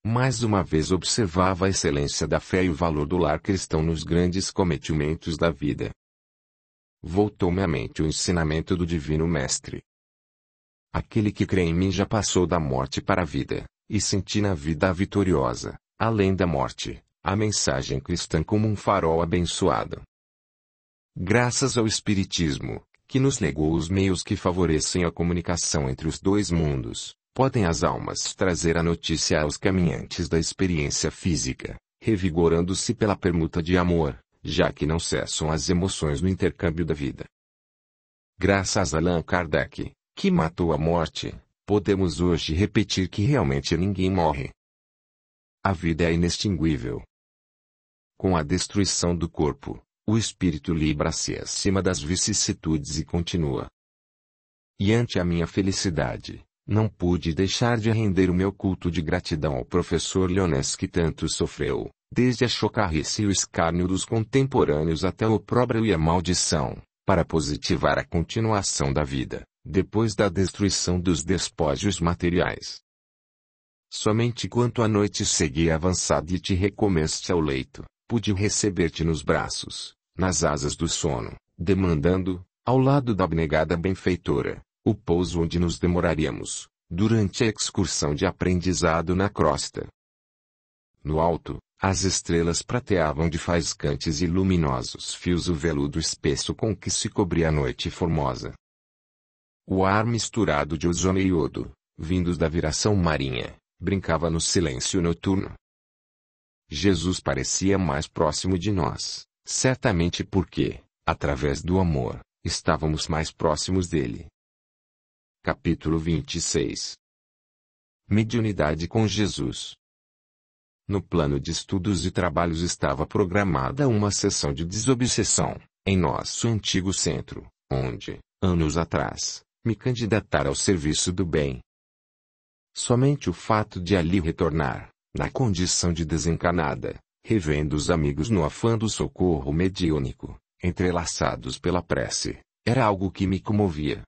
Mais uma vez observava a excelência da fé e o valor do lar cristão nos grandes cometimentos da vida. Voltou-me à mente o ensinamento do Divino Mestre. Aquele que crê em mim já passou da morte para a vida, e senti na vida a vitoriosa, além da morte, a mensagem cristã como um farol abençoado. Graças ao Espiritismo, que nos legou os meios que favorecem a comunicação entre os dois mundos, podem as almas trazer a notícia aos caminhantes da experiência física, revigorando-se pela permuta de amor, já que não cessam as emoções no intercâmbio da vida. Graças a Allan Kardec, que matou a morte, podemos hoje repetir que realmente ninguém morre. A vida é inextinguível. Com a destruição do corpo, o espírito libra-se acima das vicissitudes e continua. E ante a minha felicidade, não pude deixar de render o meu culto de gratidão ao professor Lyonès que tanto sofreu, desde a chocarrice e o escárnio dos contemporâneos até o opróbrio e a maldição, para positivar a continuação da vida, depois da destruição dos despojos materiais. Somente quanto a noite seguia avançada e te recomeste ao leito, pude receber-te nos braços, nas asas do sono, demandando, ao lado da abnegada benfeitora, o pouso onde nos demoraríamos, durante a excursão de aprendizado na crosta. No alto, as estrelas prateavam de faiscantes e luminosos fios o veludo espesso com que se cobria a noite formosa. O ar misturado de ozônio e iodo, vindos da viração marinha, brincava no silêncio noturno. Jesus parecia mais próximo de nós, certamente porque, através do amor, estávamos mais próximos dele. Capítulo 26. Mediunidade com Jesus. No plano de estudos e trabalhos estava programada uma sessão de desobsessão, em nosso antigo centro, onde, anos atrás, me candidatara ao serviço do bem. Somente o fato de ali retornar, na condição de desencarnada, revendo os amigos no afã do socorro mediúnico, entrelaçados pela prece, era algo que me comovia.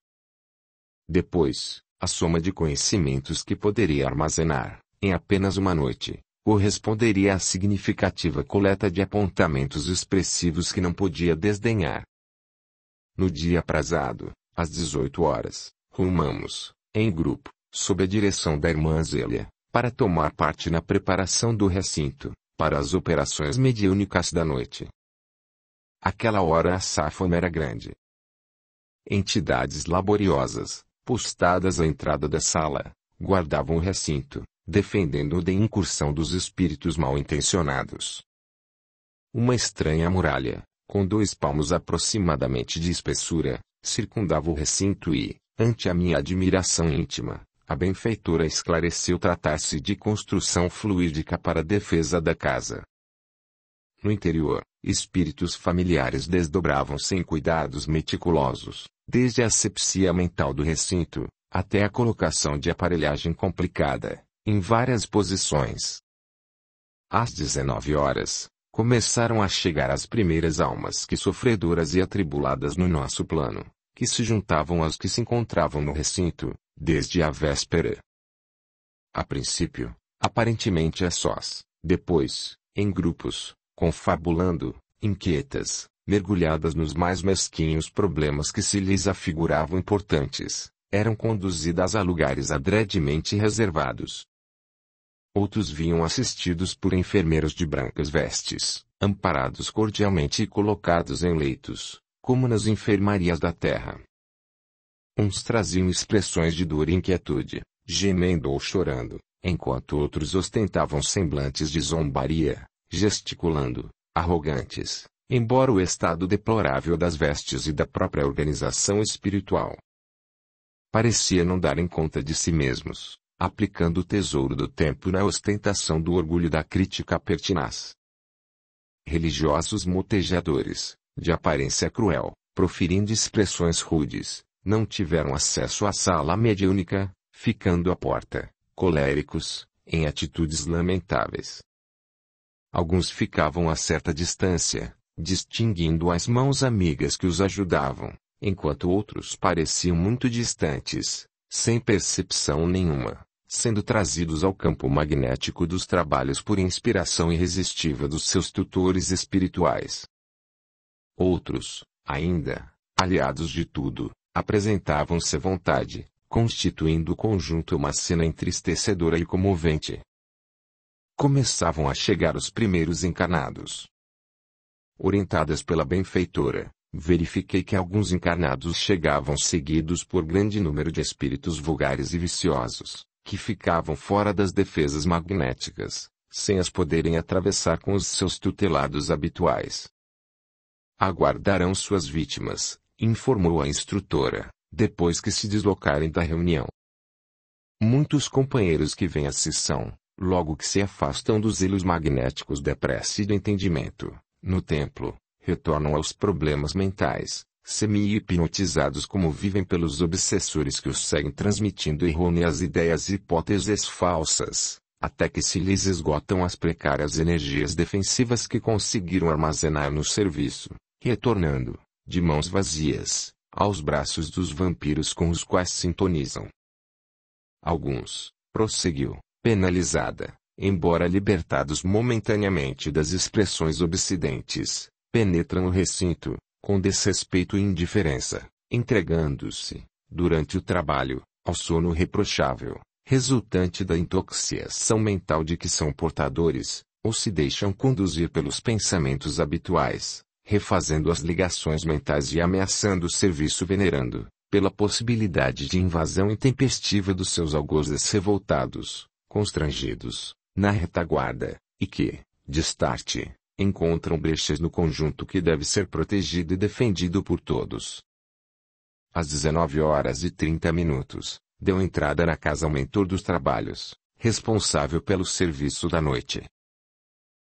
Depois, a soma de conhecimentos que poderia armazenar, em apenas uma noite, corresponderia à significativa coleta de apontamentos expressivos que não podia desdenhar. No dia aprazado, às 18 horas, rumamos, em grupo, sob a direção da irmã Zélia, para tomar parte na preparação do recinto, para as operações mediúnicas da noite. Aquela hora a sáfama era grande. Entidades laboriosas, postadas à entrada da sala, guardavam o recinto, defendendo-o da incursão dos espíritos mal-intencionados. Uma estranha muralha, com 2 palmos aproximadamente de espessura, circundava o recinto e, ante a minha admiração íntima, a benfeitora esclareceu tratar-se de construção fluídica para a defesa da casa. No interior, espíritos familiares desdobravam-se em cuidados meticulosos, desde a asepsia mental do recinto, até a colocação de aparelhagem complicada, em várias posições. Às 19 horas, começaram a chegar as primeiras almas que sofredoras e atribuladas no nosso plano, que se juntavam às que se encontravam no recinto, desde a véspera. A princípio, aparentemente a sós, depois, em grupos, confabulando, inquietas, mergulhadas nos mais mesquinhos problemas que se lhes afiguravam importantes, eram conduzidas a lugares adredemente reservados. Outros vinham assistidos por enfermeiros de brancas vestes, amparados cordialmente e colocados em leitos, como nas enfermarias da terra. Uns traziam expressões de dor e inquietude, gemendo ou chorando, enquanto outros ostentavam semblantes de zombaria, gesticulando, arrogantes, embora o estado deplorável das vestes e da própria organização espiritual. Parecia não darem conta de si mesmos, aplicando o tesouro do tempo na ostentação do orgulho da crítica pertinaz. Religiosos motejadores, de aparência cruel, proferindo expressões rudes, não tiveram acesso à sala mediúnica, ficando à porta, coléricos, em atitudes lamentáveis. Alguns ficavam a certa distância, distinguindo as mãos amigas que os ajudavam, enquanto outros pareciam muito distantes, sem percepção nenhuma, sendo trazidos ao campo magnético dos trabalhos por inspiração irresistível dos seus tutores espirituais. Outros, ainda, aliados de tudo, apresentavam-se à vontade, constituindo o conjunto uma cena entristecedora e comovente. Começavam a chegar os primeiros encarnados. Orientadas pela benfeitora, verifiquei que alguns encarnados chegavam seguidos por grande número de espíritos vulgares e viciosos, que ficavam fora das defesas magnéticas, sem as poderem atravessar com os seus tutelados habituais. Aguardarão suas vítimas, informou a instrutora, depois que se deslocarem da reunião. Muitos companheiros que vêm à sessão, logo que se afastam dos hilos magnéticos da prece e do entendimento, no templo, retornam aos problemas mentais, semi-hipnotizados como vivem pelos obsessores que os seguem transmitindo errôneas ideias e hipóteses falsas, até que se lhes esgotam as precárias energias defensivas que conseguiram armazenar no serviço, retornando, de mãos vazias, aos braços dos vampiros com os quais sintonizam. Alguns, prosseguiu, penalizada, embora libertados momentaneamente das expressões obsidentes, penetram o recinto, com desrespeito e indiferença, entregando-se, durante o trabalho, ao sono reprochável, resultante da intoxicação mental de que são portadores, ou se deixam conduzir pelos pensamentos habituais, refazendo as ligações mentais e ameaçando o serviço venerando, pela possibilidade de invasão intempestiva dos seus algozes revoltados, constrangidos, na retaguarda, e que, de start, encontram brechas no conjunto que deve ser protegido e defendido por todos. Às 19h30, deu entrada na casa o mentor dos trabalhos, responsável pelo serviço da noite.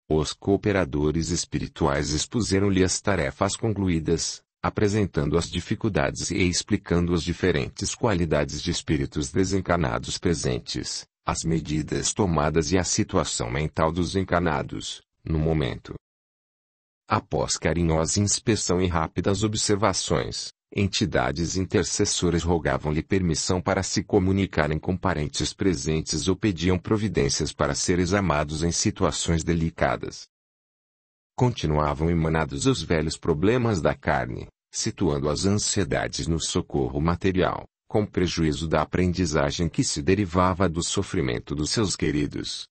Os cooperadores espirituais expuseram-lhe as tarefas concluídas, apresentando as dificuldades e explicando as diferentes qualidades de espíritos desencarnados presentes, as medidas tomadas e a situação mental dos encarnados, no momento. Após carinhosa inspeção e rápidas observações, entidades intercessoras rogavam-lhe permissão para se comunicarem com parentes presentes ou pediam providências para seres amados em situações delicadas. Continuavam emanados os velhos problemas da carne, situando as ansiedades no socorro material, com prejuízo da aprendizagem que se derivava do sofrimento dos seus queridos.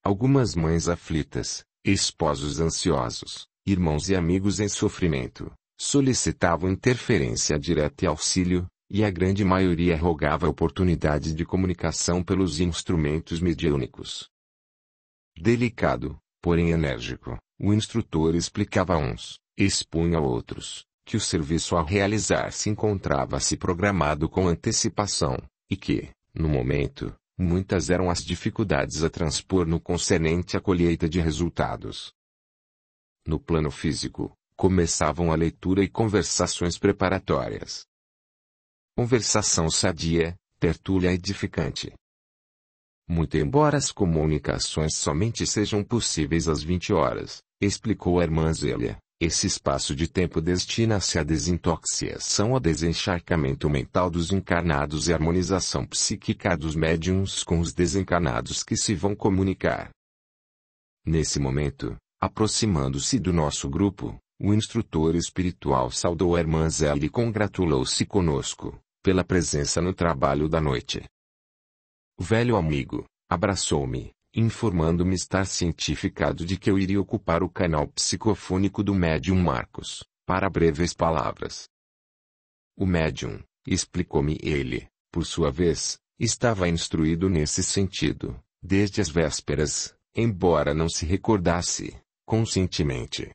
Algumas mães aflitas, esposos ansiosos, irmãos e amigos em sofrimento, solicitavam interferência direta e auxílio, e a grande maioria rogava a oportunidade de comunicação pelos instrumentos mediúnicos. Delicado, porém enérgico, o instrutor explicava a uns, expunha a outros, que o serviço a realizar se encontrava-se programado com antecipação, e que, no momento, muitas eram as dificuldades a transpor no concernente à colheita de resultados. No plano físico, começavam a leitura e conversações preparatórias. Conversação sadia, tertúlia edificante. Muito embora as comunicações somente sejam possíveis às 20 horas, explicou a irmã Zélia, esse espaço de tempo destina-se à desintoxicação, ao desencharcamento mental dos encarnados e harmonização psíquica dos médiuns com os desencarnados que se vão comunicar. Nesse momento, aproximando-se do nosso grupo, o instrutor espiritual saudou a irmã Zélia e congratulou-se conosco, pela presença no trabalho da noite. O velho amigo abraçou-me, informando-me estar cientificado de que eu iria ocupar o canal psicofônico do médium Marcos, para breves palavras. O médium, explicou-me ele, por sua vez, estava instruído nesse sentido, desde as vésperas, embora não se recordasse, conscientemente.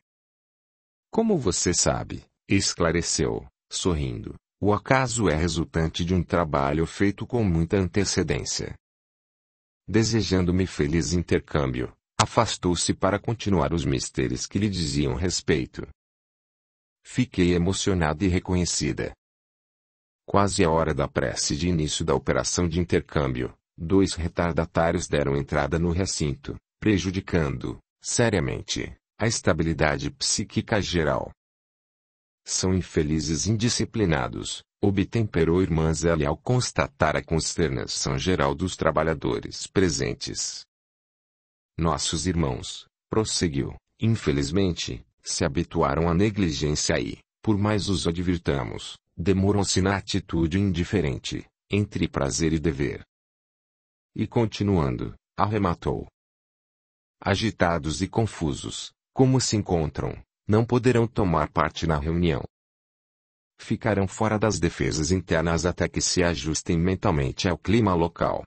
Como você sabe, esclareceu, sorrindo, o acaso é resultante de um trabalho feito com muita antecedência. Desejando-me feliz intercâmbio, afastou-se para continuar os mistérios que lhe diziam respeito. Fiquei emocionada e reconhecida. Quase à hora da prece de início da operação de intercâmbio, 2 retardatários deram entrada no recinto, prejudicando, seriamente, a estabilidade psíquica geral. São infelizes indisciplinados, obtemperou irmã Zélia ao constatar a consternação geral dos trabalhadores presentes. Nossos irmãos, prosseguiu, infelizmente, se habituaram à negligência e, por mais os advirtamos, demoram-se na atitude indiferente, entre prazer e dever. E continuando, arrematou. Agitados e confusos, como se encontram, não poderão tomar parte na reunião. Ficarão fora das defesas internas até que se ajustem mentalmente ao clima local.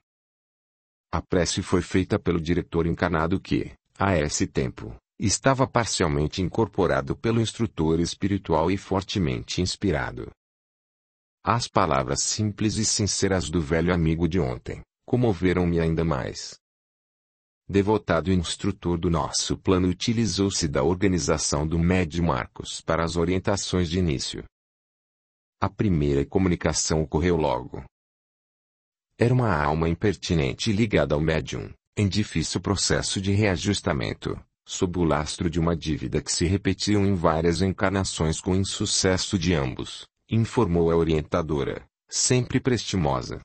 A prece foi feita pelo diretor encarnado que, a esse tempo, estava parcialmente incorporado pelo instrutor espiritual e fortemente inspirado. As palavras simples e sinceras do velho amigo de ontem comoveram-me ainda mais. Devotado instrutor do nosso plano utilizou-se da organização do médium Marcos para as orientações de início. A primeira comunicação ocorreu logo. Era uma alma impertinente ligada ao médium, em difícil processo de reajustamento, sob o lastro de uma dívida que se repetiu em várias encarnações com insucesso de ambos, informou a orientadora, sempre prestimosa.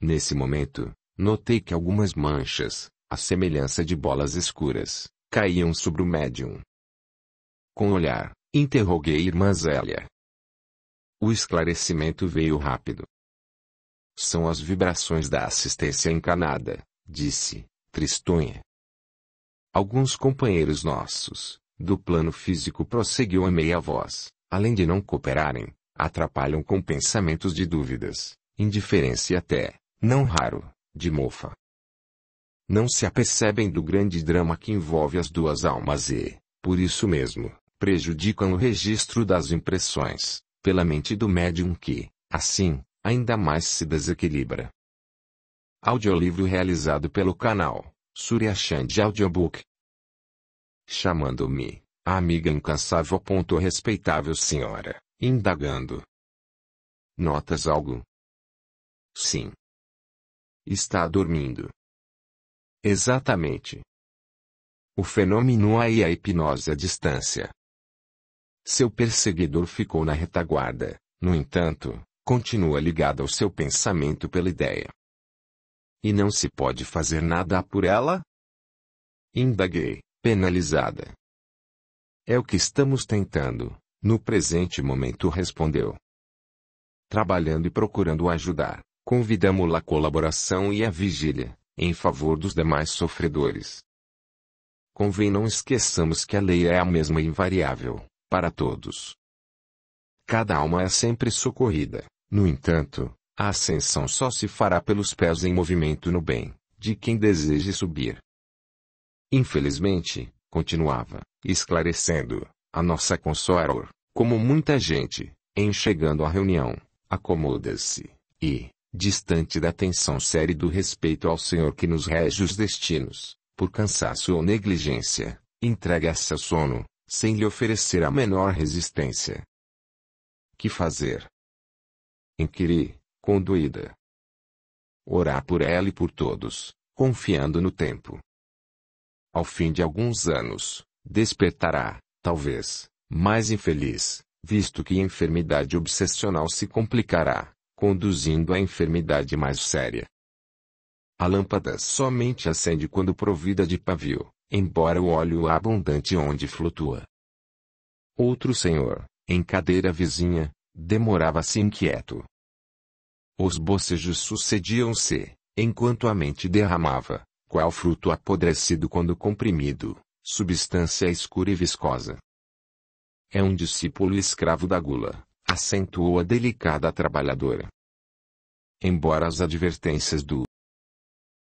Nesse momento, notei que algumas manchas, à semelhança de bolas escuras, caíam sobre o médium. Com o olhar, interroguei irmã Zélia. O esclarecimento veio rápido. São as vibrações da assistência encarnada, disse, tristonha. Alguns companheiros nossos, do plano físico, prosseguiu a meia voz, além de não cooperarem, atrapalham com pensamentos de dúvidas, indiferença e até, não raro, de mofa. Não se apercebem do grande drama que envolve as duas almas e, por isso mesmo, prejudicam o registro das impressões, pela mente do médium que, assim, ainda mais se desequilibra. Audiolivro realizado pelo canal Surya Chand Audiobook. Chamando-me, a amiga incansável. Respeitável senhora, indagando. Notas algo? Sim. Está dormindo. Exatamente. O fenômeno é a hipnose à distância. Seu perseguidor ficou na retaguarda, no entanto, continua ligado ao seu pensamento pela ideia. E não se pode fazer nada por ela? Indaguei, penalizada. É o que estamos tentando, no presente momento, respondeu. Trabalhando e procurando ajudar, convidamos-la à colaboração e à vigília, em favor dos demais sofredores. Convém não esqueçamos que a lei é a mesma e invariável, para todos. Cada alma é sempre socorrida, no entanto, a ascensão só se fará pelos pés em movimento no bem, de quem deseje subir. Infelizmente, continuava, esclarecendo, a nossa consoror, como muita gente, em chegando à reunião, acomoda-se, e, distante da atenção séria e do respeito ao Senhor que nos rege os destinos, por cansaço ou negligência, entrega-se ao sono, sem lhe oferecer a menor resistência. Que fazer? Inquiri, condoída. Orar por ela e por todos, confiando no tempo. Ao fim de alguns anos, despertará, talvez, mais infeliz, visto que a enfermidade obsessional se complicará, conduzindo à enfermidade mais séria. A lâmpada somente acende quando provida de pavio, embora o óleo abundante onde flutua. Outro senhor, em cadeira vizinha, demorava-se inquieto. Os bocejos sucediam-se, enquanto a mente derramava, qual fruto apodrecido quando comprimido, substância escura e viscosa. É um discípulo escravo da gula, acentuou a delicada trabalhadora. Embora as advertências do